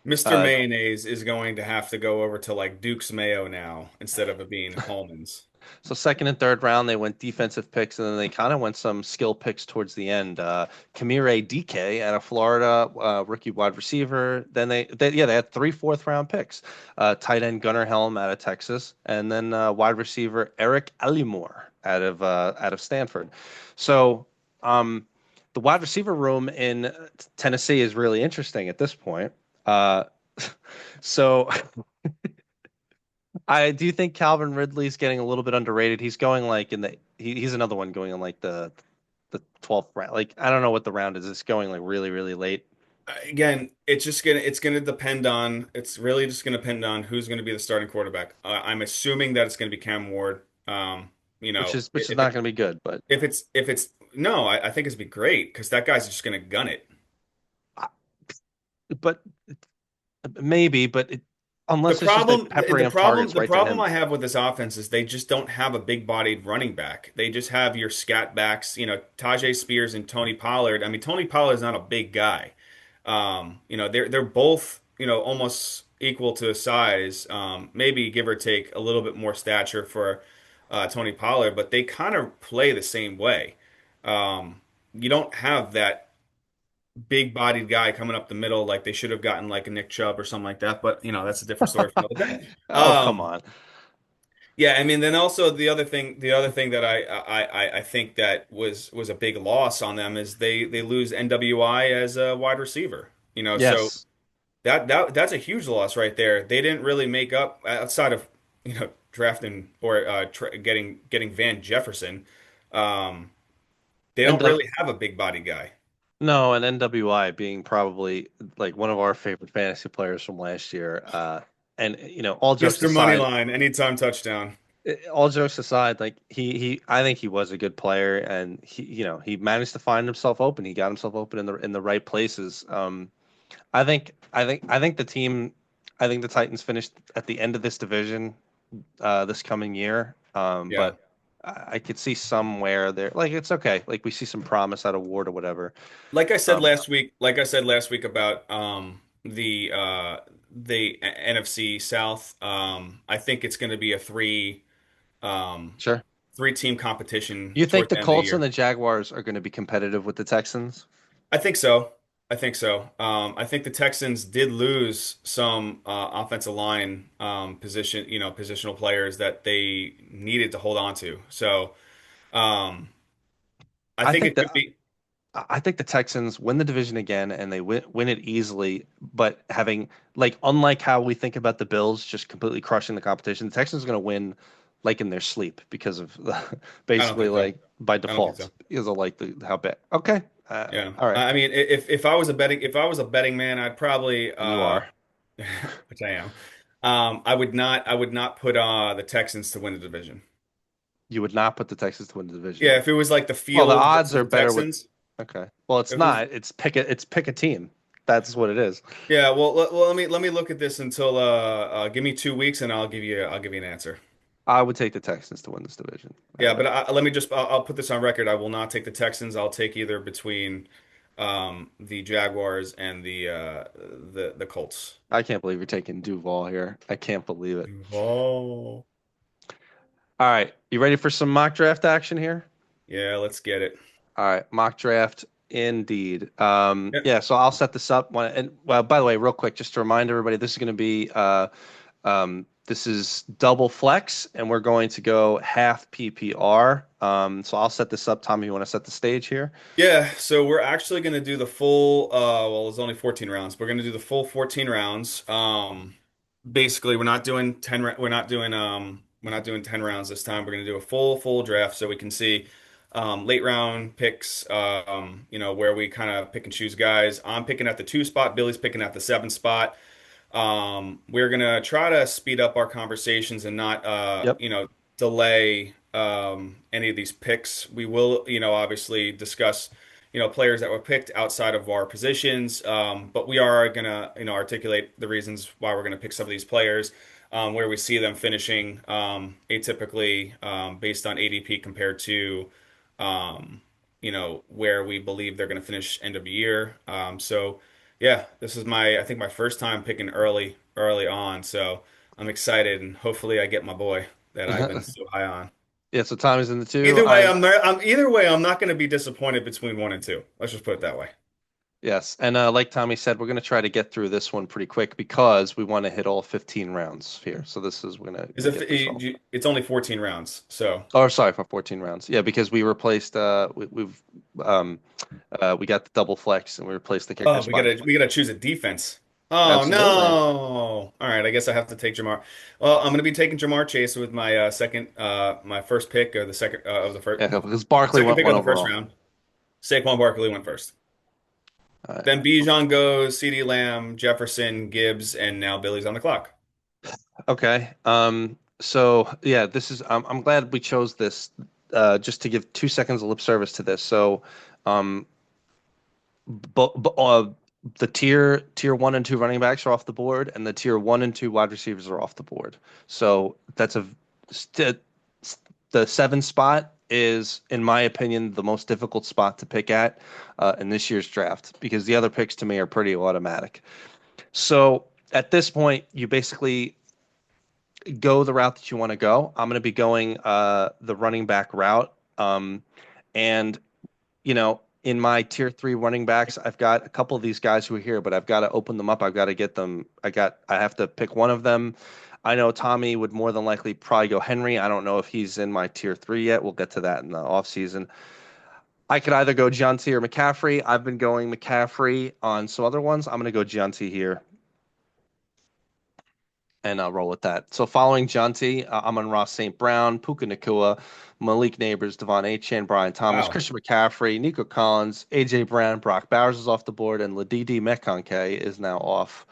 Mr. uh, Mayonnaise is going to have to go over to like Duke's Mayo now instead of it being Hallman's. So second and third round, they went defensive picks, and then they kind of went some skill picks towards the end. Kamire DK out of Florida, rookie wide receiver. Then they had three fourth round picks. Tight end Gunnar Helm out of Texas, and then wide receiver Eric Allimore out of Stanford. So the wide receiver room in Tennessee is really interesting at this point. Uh, so I do think Calvin Ridley's getting a little bit underrated. He's going like he's another one going in like the 12th round. Like I don't know what the round is. It's going like really really late, Again, it's gonna depend on it's really just gonna depend on who's gonna be the starting quarterback. I'm assuming that it's gonna be Cam Ward. You know, which is not going to be good, but if it's no, I think it's be great because that guy's just gonna gun it. but maybe, unless it's just like peppering up targets The right to problem him. I have with this offense is they just don't have a big-bodied running back. They just have your scat backs, you know, Tajay Spears and Tony Pollard. I mean, Tony Pollard's not a big guy. You know, they're both, you know, almost equal to size. Maybe give or take a little bit more stature for Tony Pollard, but they kind of play the same way. You don't have that big-bodied guy coming up the middle like they should have gotten like a Nick Chubb or something like that. But you know, that's a different story for another day. Oh, come on. Yeah, I mean, then also the other thing that I think that was a big loss on them is they lose NWI as a wide receiver. You know, so Yes. that's a huge loss right there. They didn't really make up outside of drafting or getting Van Jefferson. Um, they And don't really have a big body guy. no, and NWI being probably like one of our favorite fantasy players from last year. And all jokes Mr. aside, Moneyline, anytime touchdown. all jokes aside, like I think he was a good player, and he managed to find himself open. He got himself open in the right places. I think the team, I think the Titans finished at the end of this division this coming year. Yeah. But I could see somewhere there, like it's okay. Like we see some promise out of Ward or whatever. Um, Like I said last week about the NFC South, I think it's going to be a um sure. three team competition You think towards the the end of the Colts and year. the Jaguars are going to be competitive with the Texans? I think so. I think so. I think the Texans did lose some offensive line positional players that they needed to hold on to. So um, I I think think it could that be. I think the Texans win the division again and they win it easily, but having like unlike how we think about the Bills just completely crushing the competition, the Texans are going to win like in their sleep because of I don't basically think so. like by I don't think default so. because of like how bad. Okay, Yeah. all right, I mean, if I was a betting man, I'd probably and you are. which I am. I would not put the Texans to win the division. You would not put the Texans to win the Yeah, division. if it was like the Well, the field odds versus are the better with. Texans, Okay, well, it's if it was not. It's pick a team. That's what it is. yeah, well, let me look at this until give me 2 weeks and I'll give you an answer. I would take the Texans to win this division. Yeah, but let me just I'll put this on record. I will not take the Texans. I'll take either between the Jaguars and the Colts. I can't believe you're taking Duval here. I can't believe it. Oh. All right, you ready for some mock draft action here? Yeah, let's get it. All right, mock draft indeed. Yeah, Yeah, so I'll set this up. And well, by the way, real quick, just to remind everybody, this is going to be this is double flex, and we're going to go half PPR. So I'll set this up. Tommy, you want to set the stage here? yeah, so we're actually going to do the full well, there's only 14 rounds. We're going to do the full 14 rounds. Basically, we're not doing 10 rounds this time. We're going to do a full draft so we can see late round picks where we kind of pick and choose guys. I'm picking at the 2 spot, Billy's picking at the 7 spot. We're gonna try to speed up our conversations and not, Yep. delay any of these picks. We will, obviously discuss, players that were picked outside of our positions, but we are gonna, articulate the reasons why we're gonna pick some of these players. where we see them finishing atypically based on ADP compared to where we believe they're going to finish end of the year. So yeah, this is I think my first time picking early on. So I'm excited, and hopefully I get my boy that I've been so high on. Yeah, so Tommy's in the two. I'm Either way, I'm not going to be disappointed between one and two. Let's just put it that way. Yes, and like Tommy said, we're going to try to get through this one pretty quick because we want to hit all 15 rounds here. So this is we're going Is to get this all. it's only 14 rounds, so Oh, sorry, for 14 rounds. Yeah, because we replaced um we got the double flex and we replaced the kicker oh, spot. we gotta choose a defense. Oh no! Absolutely. All right, I guess I have to take Jamar. Well, I'm gonna be taking Jamar Chase with my my first pick of the second of the first Yeah, because Barkley second went pick one of the first overall. round. Saquon Barkley went first. All right. Then Bijan goes, CeeDee Lamb, Jefferson, Gibbs, and now Billy's on the clock. Okay. So yeah, this is I'm glad we chose this just to give 2 seconds of lip service to this. So um the tier one and two running backs are off the board, and the tier one and two wide receivers are off the board. So that's st the seven spot is, in my opinion, the most difficult spot to pick at in this year's draft because the other picks to me are pretty automatic. So at this point, you basically go the route that you want to go. I'm going to be going the running back route. And in my tier three running backs, I've got a couple of these guys who are here, but I've got to open them up. I've got to get them. I have to pick one of them. I know Tommy would more than likely probably go Henry. I don't know if he's in my tier three yet. We'll get to that in the offseason. I could either go Gianti or McCaffrey. I've been going McCaffrey on some other ones. I'm going to go Gianti here and I'll roll with that. So following Junty, I'm on Ross St. Brown, Puka Nakua, Malik Neighbors, Devon Achane, Brian Thomas, Wow. Christian McCaffrey, Nico Collins, AJ Brown, Brock Bowers is off the board, and Ladidi Metcalfe is now off.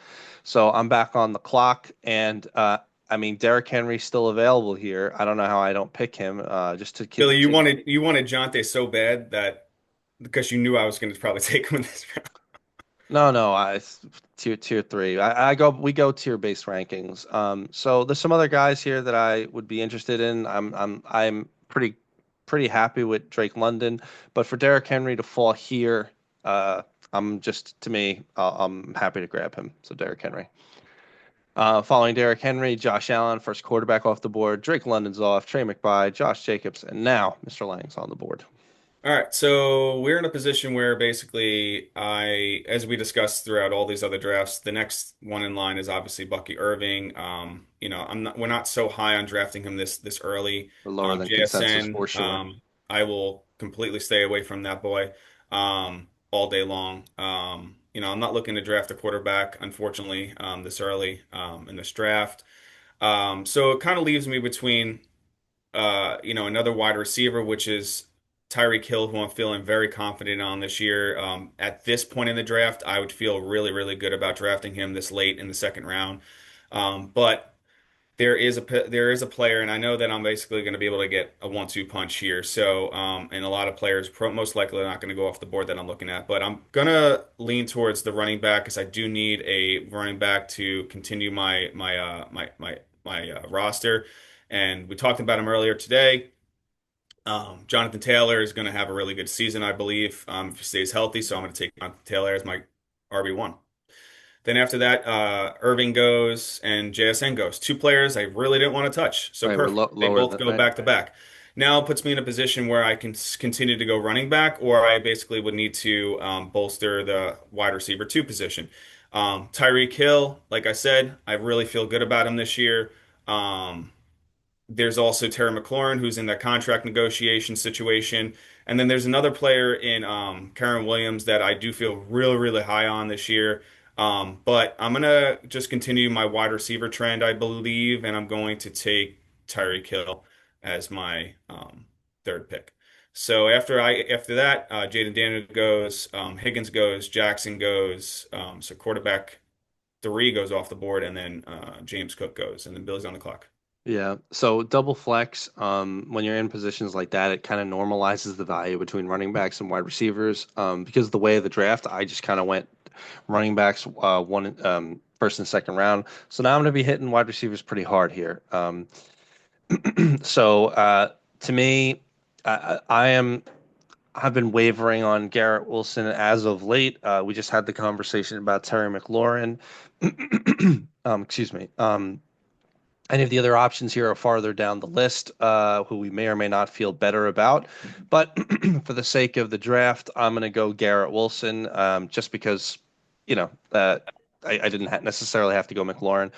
So I'm back on the clock, and I mean Derrick Henry's still available here. I don't know how I don't pick him just to Billy, keep to. you wanted Jonte so bad that because you knew I was going to probably take him in this round. No, no, tier three. We go tier based rankings. So there's some other guys here that I would be interested in. I'm pretty happy with Drake London, but for Derrick Henry to fall here, I'm just to me, I'm happy to grab him. So Derrick Henry. Following Derrick Henry, Josh Allen, first quarterback off the board. Drake London's off. Trey McBride, Josh Jacobs, and now Mr. Lang's on the board. All right, so we're in a position where basically as we discussed throughout all these other drafts, the next one in line is obviously Bucky Irving. We're not so high on drafting him this early. We're lower than consensus JSN, for sure. I will completely stay away from that boy, all day long. I'm not looking to draft a quarterback, unfortunately, this early, in this draft. So it kind of leaves me between another wide receiver, which is Tyreek Hill, who I'm feeling very confident on this year. At this point in the draft, I would feel really, really good about drafting him this late in the second round. But there is a player, and I know that I'm basically going to be able to get a 1-2 punch here. So, and a lot of players most likely are not going to go off the board that I'm looking at. But I'm gonna lean towards the running back because I do need a running back to continue my roster. And we talked about him earlier today. Jonathan Taylor is going to have a really good season, I believe, if he stays healthy. So I'm going to take Jonathan Taylor as my RB1. Then after that, Irving goes and JSN goes. Two players I really didn't want to touch. So Right, we're perfect. They lower both than go right. back to back. Now it puts me in a position where I can continue to go running back, or I basically would need to bolster the wide receiver two position. Tyreek Hill, like I said, I really feel good about him this year. Um, there's also Terry McLaurin, who's in that contract negotiation situation. And then there's another player in Karen Williams that I do feel really, really high on this year. But I'm going to just continue my wide receiver trend, I believe, and I'm going to take Tyreek Hill as my third pick. So after that, Jaden Daniel goes, Higgins goes, Jackson goes. So quarterback three goes off the board, and then James Cook goes, and then Billy's on the clock. Yeah. So double flex, when you're in positions like that, it kind of normalizes the value between running backs and wide receivers. Because of the way of the draft, I just kind of went running backs first and second round. So now I'm going to be hitting wide receivers pretty hard here. So to me, I am. I've been wavering on Garrett Wilson as of late. We just had the conversation about Terry McLaurin. Excuse me. Any of the other options here are farther down the list, who we may or may not feel better about. But for the sake of the draft, I'm going to go Garrett Wilson, just because, you know, I didn't necessarily have to go McLaurin.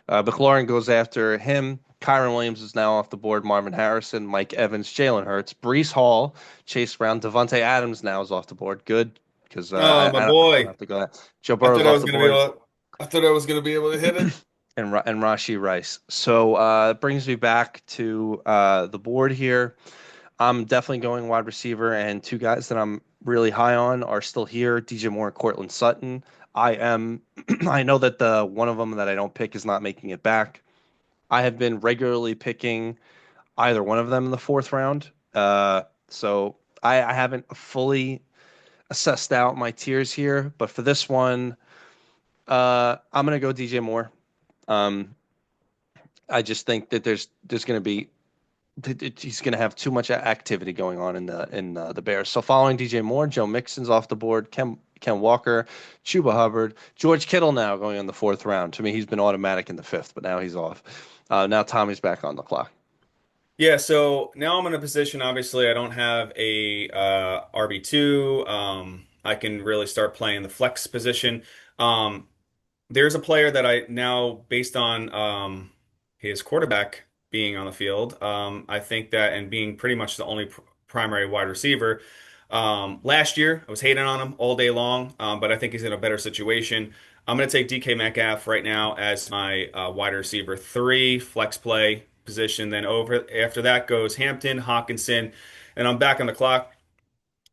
McLaurin goes after him. Kyron Williams is now off the board. Marvin Harrison, Mike Evans, Jalen Hurts, Brees Hall, Chase Brown, Devontae Adams now is off the board. Good, because Oh, my I don't boy. have to go that. Joe I Burrow's thought I off was the gonna be board, able. I thought I was gonna be able to hit it. and Rashi Rice. So it brings me back to the board here. I'm definitely going wide receiver, and two guys that I'm really high on are still here: DJ Moore and Cortland Sutton. I am. I know that the one of them that I don't pick is not making it back. I have been regularly picking either one of them in the fourth round. So I haven't fully assessed out my tiers here, but for this one, I'm gonna go DJ Moore. Um, I just think that there's going to be he's going to have too much activity going on in the Bears. So following DJ Moore, Joe Mixon's off the board, Ken Walker, Chuba Hubbard, George Kittle now going on the fourth round. To me, he's been automatic in the fifth, but now he's off. Now Tommy's back on the clock. Yeah, so now I'm in a position, obviously, I don't have a RB2. I can really start playing the flex position. Um, there's a player that I now, based on his quarterback being on the field, I think that, and being pretty much the only primary wide receiver. Last year, I was hating on him all day long, but I think he's in a better situation. I'm going to take DK Metcalf right now as my wide receiver three flex play position. Then over after that goes Hampton, Hawkinson, and I'm back on the clock.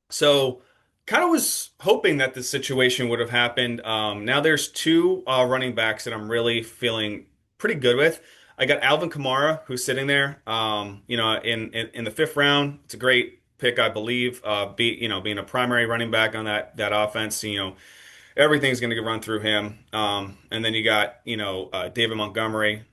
So, kind of was hoping that this situation would have happened. Now there's two running backs that I'm really feeling pretty good with. I got Alvin Kamara, who's sitting there. In the fifth round, it's a great pick, I believe. Being a primary running back on that offense, everything's going to get run through him. And then you got, David Montgomery.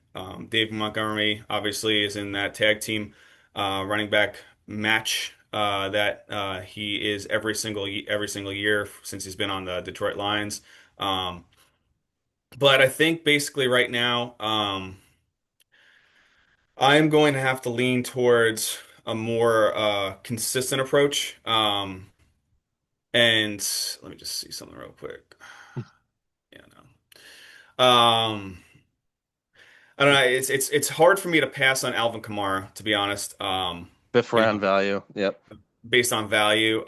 David Montgomery obviously is in that tag team running back match that he is every single year since he's been on the Detroit Lions. Um, but I think basically right now, I am going to have to lean towards a more consistent approach. And let me just see something real quick. Yeah, no. I don't know. It's hard for me to pass on Alvin Kamara, to be honest. Fifth round value. Yep. Based on value.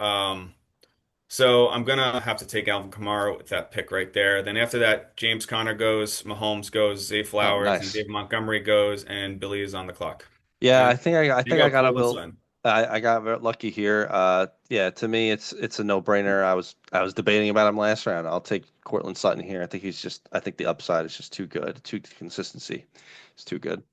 So I'm gonna have to take Alvin Kamara with that pick right there. Then after that, James Conner goes, Mahomes goes, Zay Oh, Flowers, and nice. David Montgomery goes, and Billy is on the clock. Yeah, And I you think I go got a Cortland bit. Sutton. I got very lucky here. Yeah, to me, it's a no-brainer. I was debating about him last round. I'll take Cortland Sutton here. I think the upside is just too good. Too consistency. It's too good.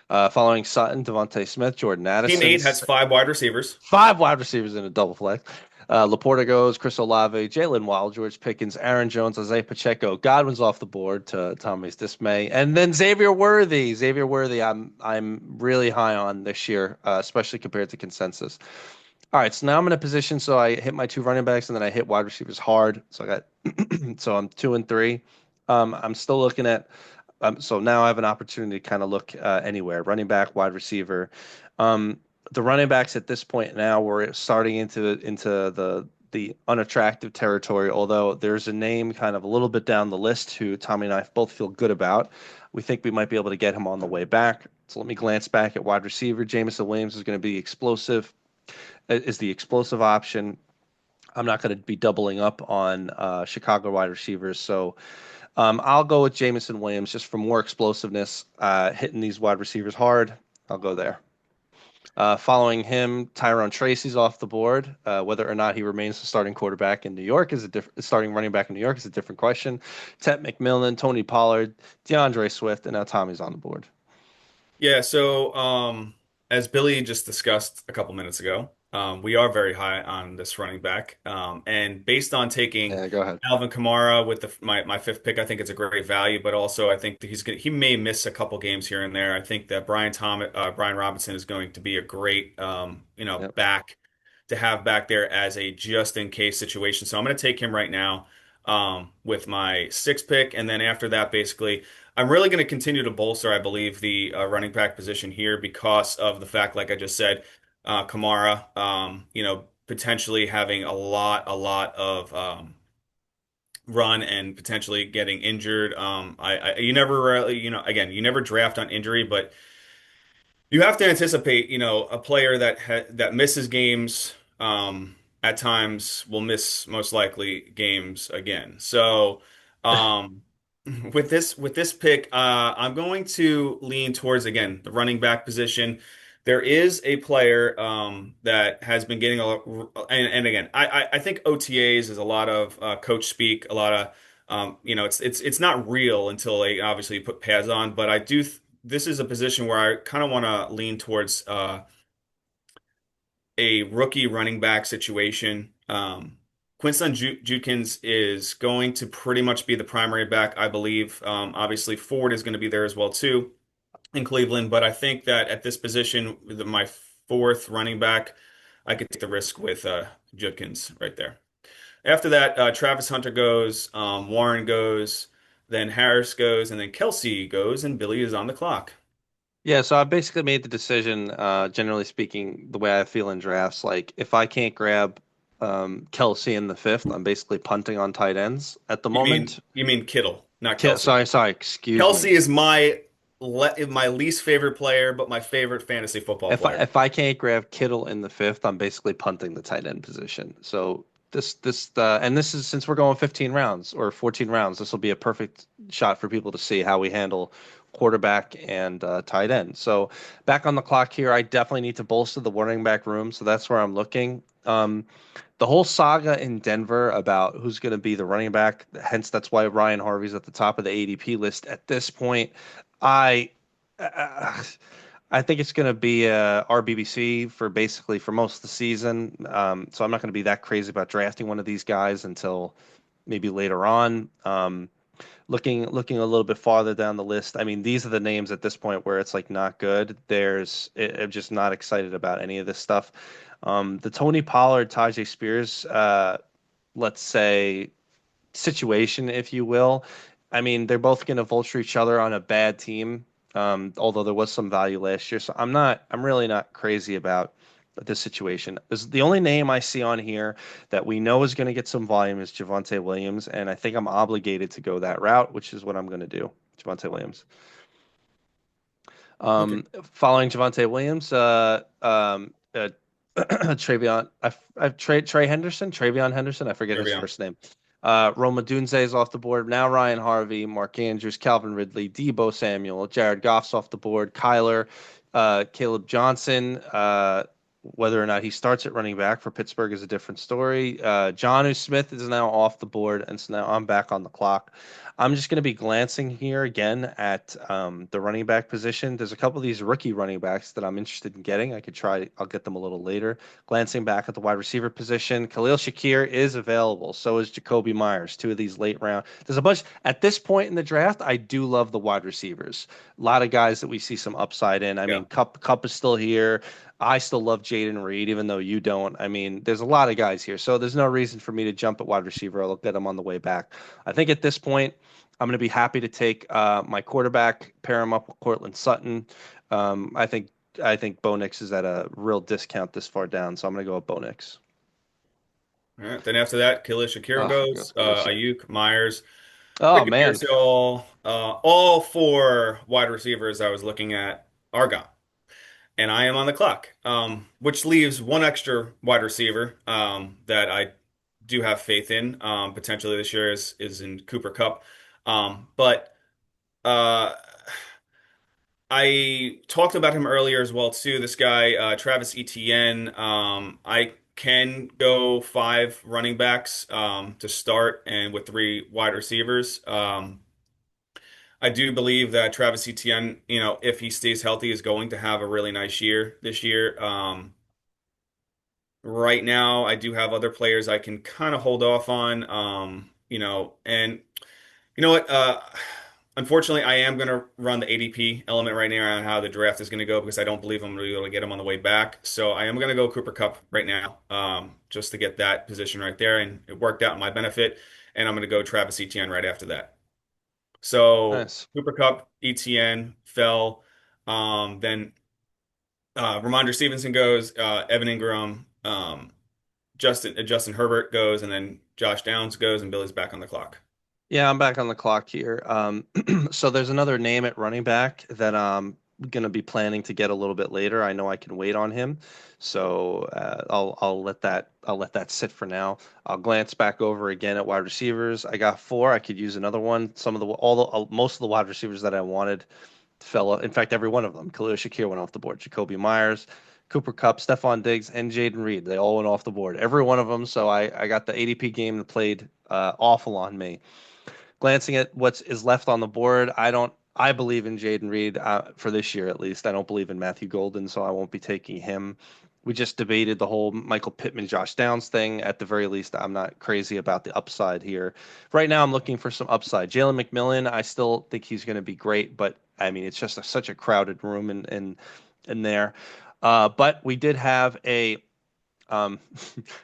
Following Sutton, Devontae Smith, Jordan Team Addison, 8 has 5 wide receivers. five wide receivers in a double flex. Laporta goes, Chris Olave, Jalen Wild, George Pickens, Aaron Jones, Isaiah Pacheco. Godwin's off the board to Tommy's dismay, and then Xavier Worthy. Xavier Worthy, I'm really high on this year, especially compared to consensus. All right, so now I'm in a position so I hit my two running backs and then I hit wide receivers hard. So I got so I'm 2 and 3. I'm still looking at so now I have an opportunity to kind of look anywhere, running back, wide receiver. Um, the running backs at this point now we're starting into the unattractive territory, although there's a name kind of a little bit down the list who Tommy and I both feel good about. We think we might be able to get him on the way back. So let me glance back at wide receiver. Jameson Williams is going to be explosive, is the explosive option. I'm not going to be doubling up on Chicago wide receivers, so I'll go with Jameson Williams just for more explosiveness, hitting these wide receivers hard. I'll go there. Following him, Tyrone Tracy's off the board. Whether or not he remains the starting quarterback in New York is a different starting running back in New York is a different question. Tet McMillan, Tony Pollard, DeAndre Swift, and now Tommy's on the board. Yeah, so as Billy just discussed a couple minutes ago, We are very high on this running back. And based on taking Yeah, go ahead. Alvin Kamara with my fifth pick, I think it's a great value. But also, I think that he may miss a couple games here and there. I think that Brian Robinson is going to be a great Yep. back to have back there as a just in case situation. So I'm going to take him right now with my sixth pick, and then after that, basically. I'm really going to continue to bolster, I believe, the running back position here because of the fact, like I just said, Kamara, potentially having a lot of run and potentially getting injured. You never really, again, you never draft on injury, but you have to anticipate, a player that misses games, at times will miss most likely games again. So, um, with this pick, I'm going to lean towards again the running back position. There is a player that has been getting a lot, and again, I think OTAs is a lot of coach speak, a lot of it's not real until they obviously put pads on, but I do. This is a position where I kind of want to lean towards a rookie running back situation. Quinton Judkins is going to pretty much be the primary back, I believe. Obviously, Ford is going to be there as well too in Cleveland, but I think that at this position, with my fourth running back, I could take the risk with Judkins right there. After that, Travis Hunter goes, Warren goes, then Harris goes, and then Kelsey goes, and Billy is on the clock. Yeah, so I basically made the decision, generally speaking, the way I feel in drafts. Like, if I can't grab Kelsey in the fifth, I'm basically punting on tight ends at the You mean moment. you mean Kittle, not Kelsey. Sorry, excuse Kelsey me. is my least favorite player, but my favorite fantasy football player. If I can't grab Kittle in the fifth, I'm basically punting the tight end position. So this is since we're going 15 rounds or 14 rounds, this will be a perfect shot for people to see how we handle quarterback and tight end. So back on the clock here, I definitely need to bolster the running back room. So that's where I'm looking. The whole saga in Denver about who's going to be the running back, hence that's why Ryan Harvey's at the top of the ADP list at this point. I. Uh, I think it's going to be RBBC for basically for most of the season. So I'm not going to be that crazy about drafting one of these guys until maybe later on. Looking a little bit farther down the list. I mean, these are the names at this point where it's like not good. I'm just not excited about any of this stuff. The Tony Pollard, Tajay Spears, let's say situation, if you will. I mean, they're both going to vulture each other on a bad team. Although there was some value last year, so I'm really not crazy about this situation. The only name I see on here that we know is going to get some volume is Javonte Williams, and I think I'm obligated to go that route, which is what I'm going to do. Javonte Williams. Okay. Following Javonte Williams, Travion, Trey Henderson, Travion Henderson, I forget There we his go. first name. Roma Dunze is off the board. Now Ryan Harvey, Mark Andrews, Calvin Ridley, Debo Samuel, Jared Goff's off the board. Kyler, Caleb Johnson. Whether or not he starts at running back for Pittsburgh is a different story. Jonnu Smith is now off the board, and so now I'm back on the clock. I'm just going to be glancing here again at the running back position. There's a couple of these rookie running backs that I'm interested in getting. I'll get them a little later. Glancing back at the wide receiver position, Khalil Shakir is available. So is Jacoby Myers, two of these late round. There's a bunch at this point in the draft. I do love the wide receivers. A lot of guys that we see some upside in. I Yeah. mean, Cup is still here. I still love Jaden Reed, even though you don't. I mean, there's a lot of guys here. So there's no reason for me to jump at wide receiver. I'll get him on the way back. I think at this point, I'm going to be happy to take my quarterback, pair him up with Cortland Sutton. I think Bo Nix is at a real discount this far down, so I'm going to go with Bo Nix. All right. Then after that, Khalil Shakir goes, Gross. Ayuk, Myers. Oh Pretty good here. man. So all four wide receivers I was looking at are gone, and I am on the clock, which leaves one extra wide receiver that I do have faith in potentially this year is in Cooper Cup. But uh, I talked about him earlier as well too. This guy, Travis Etienne. I can go five running backs to start, and with three wide receivers. I do believe that Travis Etienne, if he stays healthy, is going to have a really nice year this year. Right now, I do have other players I can kind of hold off on. And you know what? Unfortunately, I am going to run the ADP element right now on how the draft is going to go because I don't believe I'm going to be able to get him on the way back. So I am going to go Cooper Cup right now, just to get that position right there, and it worked out in my benefit. And I'm going to go Travis Etienne right after that. So Nice. Cooper Cup, Etienne fell. Then Ramondre Stevenson goes, Evan Ingram, Justin Herbert goes, and then Josh Downs goes, and Billy's back on the clock. Yeah, I'm back on the clock here. So there's another name at running back that I'm gonna be planning to get a little bit later. I know I can wait on him, so I'll let that sit for now. I'll glance back over again at wide receivers. I got four. I could use another one. Some of the all the most of the wide receivers that I wanted fell. In fact, every one of them. Khalil Shakir went off the board. Jacoby Myers, Cooper Kupp, Stephon Diggs, and Jaden Reed. They all went off the board. Every one of them. So I got the ADP game that played awful on me. Glancing at what is left on the board, I believe in Jaden Reed for this year at least. I don't believe in Matthew Golden, so I won't be taking him. We just debated the whole Michael Pittman, Josh Downs thing. At the very least, I'm not crazy about the upside here. Right now, I'm looking for some upside. Jalen McMillan, I still think he's going to be great, but I mean, it's just such a crowded room in there. But we did have um,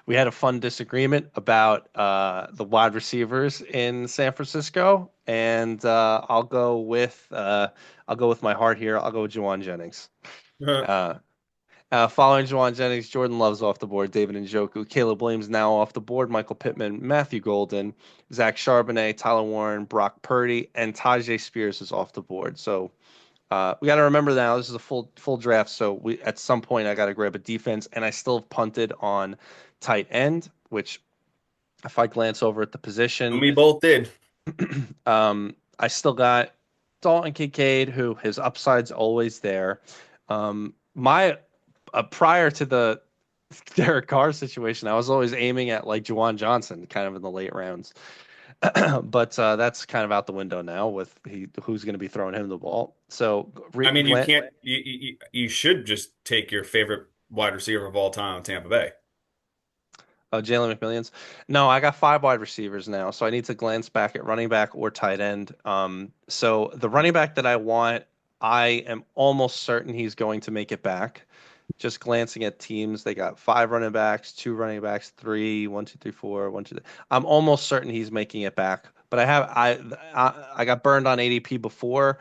we had a fun disagreement about the wide receivers in San Francisco, and I'll go with my heart here. I'll go with Juwan Jennings. Uh, Following Juwan Jennings, Jordan Love's off the board. David Njoku, Caleb Williams now off the board. Michael Pittman, Matthew Golden, Zach Charbonnet, Tyler Warren, Brock Purdy, and Tajay Spears is off the board. So we got to remember now this is a full draft, so we at some point I got to grab a defense, and I still have punted on tight end, which if I glance over at the position, We both did. I still got Dalton Kincaid, who his upside's always there. My Prior to the Derek Carr situation, I was always aiming at like Juwan Johnson, kind of in the late rounds. But that's kind of out the window now with who's going to be throwing him the ball. So I mean, you Glenn, can't. You should just take your favorite wide receiver of all time, Tampa Bay. Jalen McMillions. No, I got five wide receivers now, so I need to glance back at running back or tight end. So the running back that I want, I am almost certain he's going to make it back. Just glancing at teams, they got five running backs, two running backs, three, one, two, three, four, one, two. I'm almost certain he's making it back, but I got burned on ADP before.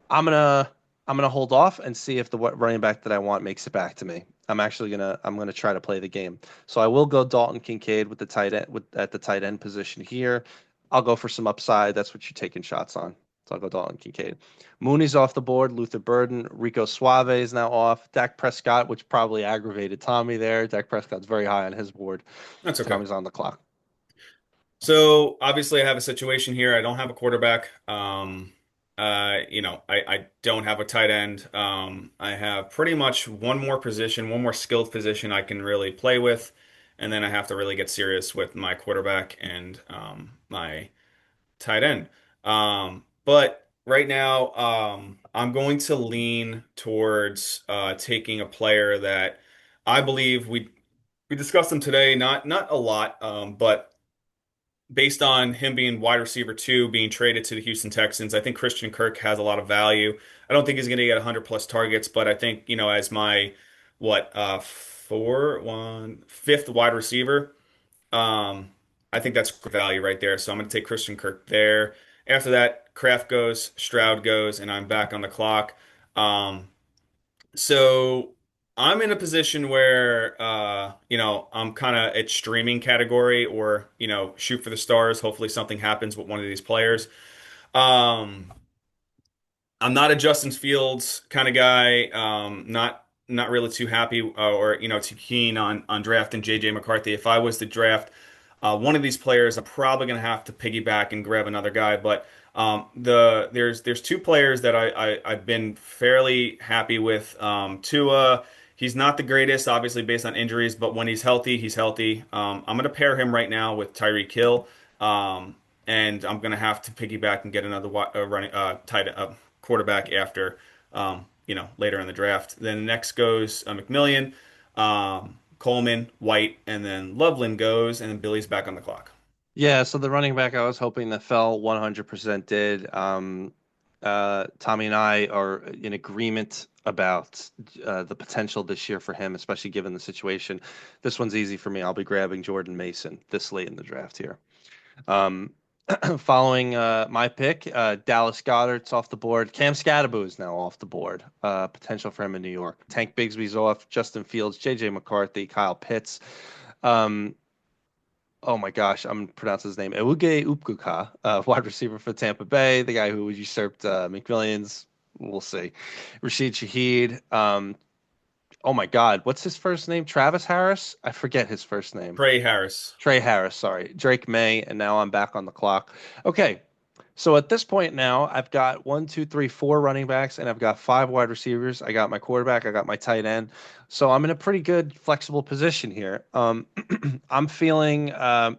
I'm gonna I'm gonna hold off and see if the running back that I want makes it back to me. I'm gonna try to play the game. So I will go Dalton Kincaid with the tight end at the tight end position here. I'll go for some upside. That's what you're taking shots on. So I'll go Dalton Kincaid. Mooney's off the board. Luther Burden, Rico Suave is now off. Dak Prescott, which probably aggravated Tommy there. Dak Prescott's very high on his board. That's okay. Tommy's on the clock. So obviously, I have a situation here. I don't have a quarterback. I don't have a tight end. I have pretty much one more position, one more skilled position I can really play with, and then I have to really get serious with my quarterback and my tight end. But right now, I'm going to lean towards taking a player that I believe we discussed him today. Not a lot, but based on him being wide receiver two, being traded to the Houston Texans, I think Christian Kirk has a lot of value. I don't think he's going to get 100 plus targets, but I think, as my fifth wide receiver, um, I think that's value right there. So I'm going to take Christian Kirk there. After that, Kraft goes, Stroud goes, and I'm back on the clock. So I'm in a position where I'm kind of at streaming category or, shoot for the stars. Hopefully something happens with one of these players. Um, I'm not a Justin Fields kind of guy. Not really too happy or too keen on drafting JJ McCarthy. If I was to draft one of these players, I'm probably going to have to piggyback and grab another guy. But there's two players that I've been fairly happy with. Tua, he's not the greatest, obviously based on injuries, but when he's healthy, he's healthy. I'm going to pair him right now with Tyreek Hill. And I'm going to have to piggyback and get another running tight quarterback after later in the draft. Then next goes McMillian. Coleman, White, and then Loveland goes, and then Billy's back on the clock. Yeah, so the running back I was hoping that fell 100% did. Tommy and I are in agreement about the potential this year for him, especially given the situation. This one's easy for me. I'll be grabbing Jordan Mason this late in the draft here. Um, Following my pick, Dallas Goedert's off the board. Cam Scatterbo is now off the board. Potential for him in New York. Tank Bigsby's off. Justin Fields, J.J. McCarthy, Kyle Pitts. Um, oh my gosh, I'm pronouncing his name. Ewuge Upkuka, wide receiver for Tampa Bay, the guy who usurped McMillions. We'll see. Rashid Shaheed. Oh my God, what's his first name? Travis Harris? I forget his first name. Trey Harris. Trey Harris, sorry. Drake May, and now I'm back on the clock. Okay, so at this point now, I've got one, two, three, four running backs, and I've got five wide receivers. I got my quarterback, I got my tight end. So I'm in a pretty good flexible position here. I'm feeling I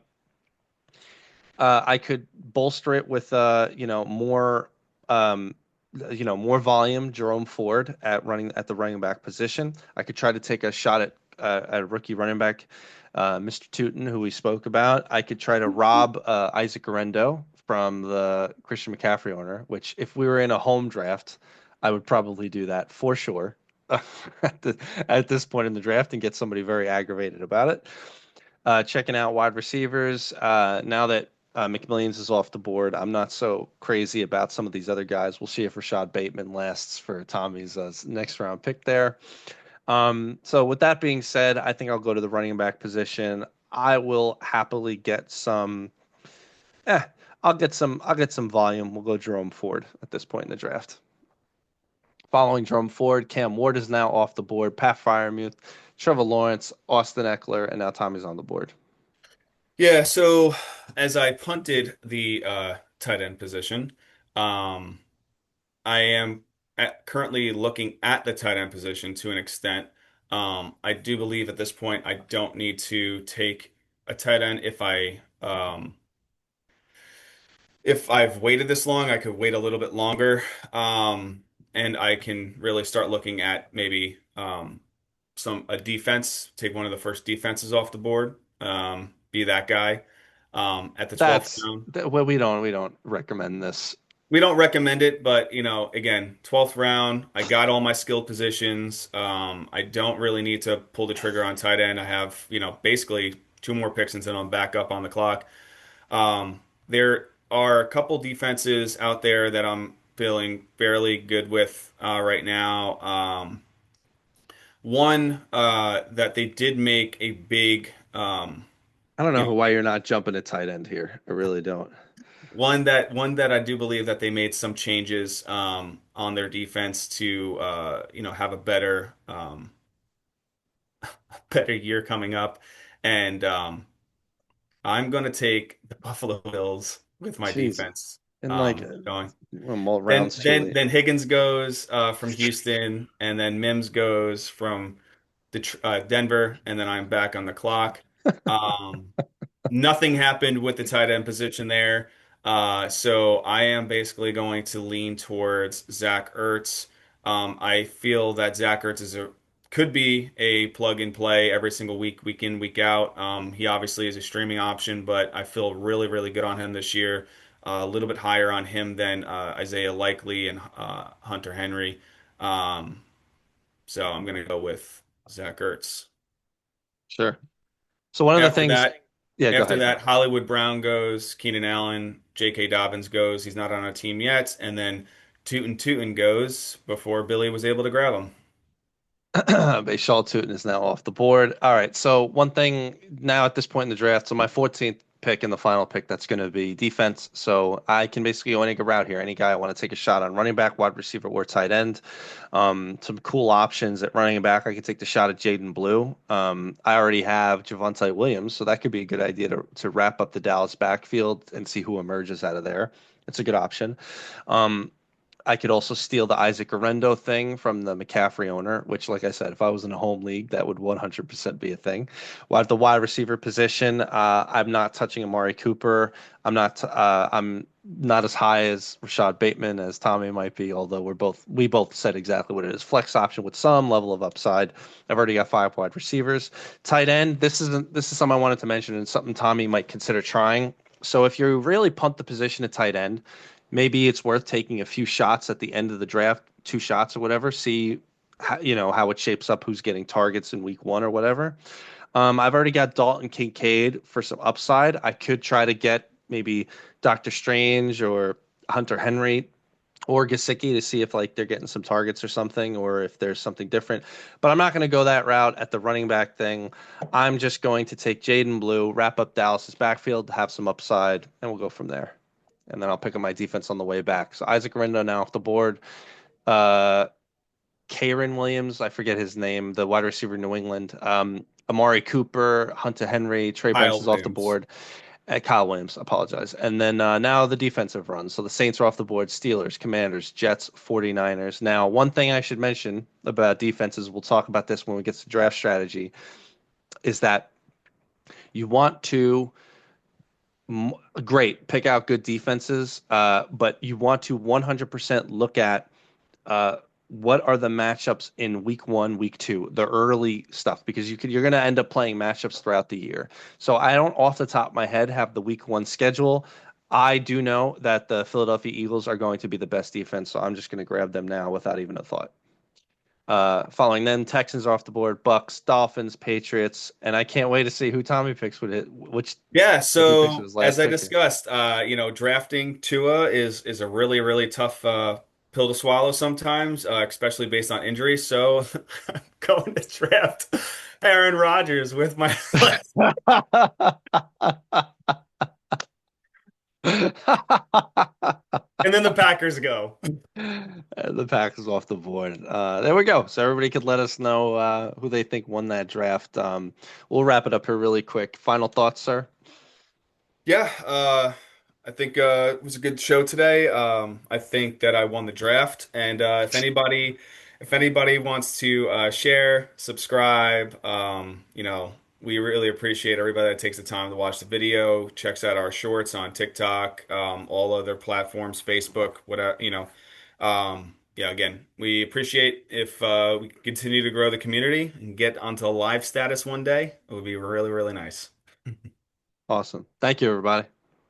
could bolster it with um, more volume. Jerome Ford at the running back position. I could try to take a shot at a rookie running back, Mr. Tootin, who we spoke about. I could try to rob Isaac Orendo from the Christian McCaffrey owner, which if we were in a home draft, I would probably do that for sure. At this point in the draft and get somebody very aggravated about it. Checking out wide receivers. Now that McMillions is off the board, I'm not so crazy about some of these other guys. We'll see if Rashad Bateman lasts for Tommy's next round pick there. So with that being said, I think I'll go to the running back position. I will happily get some. Eh, I'll get some volume. We'll go Jerome Ford at this point in the draft. Following Jerome Ford, Cam Ward is now off the board. Pat Fryermuth, Trevor Lawrence, Austin Eckler, and now Tommy's on the board. Yeah, so as I punted the tight end position, um, I am currently looking at the tight end position to an extent. I do believe at this point I don't need to take a tight end if I've waited this long, I could wait a little bit longer. And I can really start looking at maybe some a defense, take one of the first defenses off the board, be that guy at the 12th round. Well, we don't recommend this. We don't recommend it, but again, 12th round, I got all my skill positions. I don't really need to pull the trigger on tight end. I have, basically two more picks and then I'm back up on the clock. There are a couple defenses out there that I'm feeling fairly good with right now. One that they did make a big, I don't you know know, why you're not jumping to tight end here. I really don't. one that I do believe that they made some changes on their defense to have a better year coming up, and I'm going to take the Buffalo Bills with my Jeez. defense And like going. well, Then rounds then two. then Higgins goes from Houston, and then Mims goes from Denver, and then I'm back on the clock. Um, Nothing happened with the tight end position there. So I am basically going to lean towards Zach Ertz. I feel that Zach Ertz could be a plug and play every single week, week in, week out. He obviously is a streaming option, but I feel really, really good on him this year. A little bit higher on him than Isaiah Likely and Hunter Henry. Um, so I'm going to go with Zach Ertz. Sure. So one of the After things, that, yeah, go After ahead. that, Hollywood Brown goes, Keenan Allen, J.K. Dobbins goes. He's not on a team yet, and then Tootin goes before Billy was able to grab him. Bashaw Tutin is now off the board. All right. So one thing now at this point in the draft, so my 14th pick and the final pick, that's going to be defense. So I can basically go any route here. Any guy I want to take a shot on running back, wide receiver, or tight end. Some cool options at running back. I could take the shot at Jaden Blue. I already have Javonte Williams, so that could be a good idea to wrap up the Dallas backfield and see who emerges out of there. It's a good option. Um, I could also steal the Isaac Orendo thing from the McCaffrey owner, which, like I said, if I was in a home league, that would 100% be a thing. While at the wide receiver position, I'm not touching Amari Cooper. I'm not as high as Rashad Bateman as Tommy might be, although we both said exactly what it is. Flex option with some level of upside. I've already got five wide receivers. Tight end, this is something I wanted to mention and something Tommy might consider trying. So if you really punt the position at tight end, maybe it's worth taking a few shots at the end of the draft, two shots or whatever, see how it shapes up, who's getting targets in week one or whatever. I've already got Dalton Kincaid for some upside. I could try to get maybe Doctor Strange or Hunter Henry or Gesicki to see if like they're getting some targets or something, or if there's something different. But I'm not going to go that route at the running back thing. I'm just going to take Jaden Blue, wrap up Dallas's backfield, have some upside, and we'll go from there. And then I'll pick up my defense on the way back. So Isaac Rendo now off the board. Uh, Karen Williams, I forget his name, the wide receiver in New England. Amari Cooper, Hunter Henry, Trey Kyle Benson is off the Williams. board. Kyle Williams, apologize. And then now the defensive runs. So the Saints are off the board, Steelers, Commanders, Jets, 49ers. Now, one thing I should mention about defenses, we'll talk about this when we get to draft strategy, is that you want to great pick out good defenses, but you want to 100% look at uh, what are the matchups in week one, week two, the early stuff, because you're going to end up playing matchups throughout the year. So I don't off the top of my head have the week one schedule. I do know that the Philadelphia Eagles are going to be the best defense, so I'm just going to grab them now without even a thought. Following them, Texans are off the board, Bucks, Dolphins, Patriots, and I can't wait to see who Tommy picks with it. Yeah, Who he picks with so his as last I pick here. discussed, drafting Tua is a really, really tough pill to swallow sometimes, especially based on injuries. So I'm going to draft Aaron Rodgers with my and then the Packers go. The Packers off the board. There we go. So everybody could let us know who they think won that draft. We'll wrap it up here really quick. Final thoughts, sir? Yeah, I think it was a good show today. I think that I won the draft, and if anybody wants to share, subscribe, we really appreciate everybody that takes the time to watch the video, checks out our shorts on TikTok, all other platforms, Facebook, whatever, yeah, again, we appreciate if we can continue to grow the community and get onto live status one day. It would be really, really nice. Awesome. Thank you, everybody.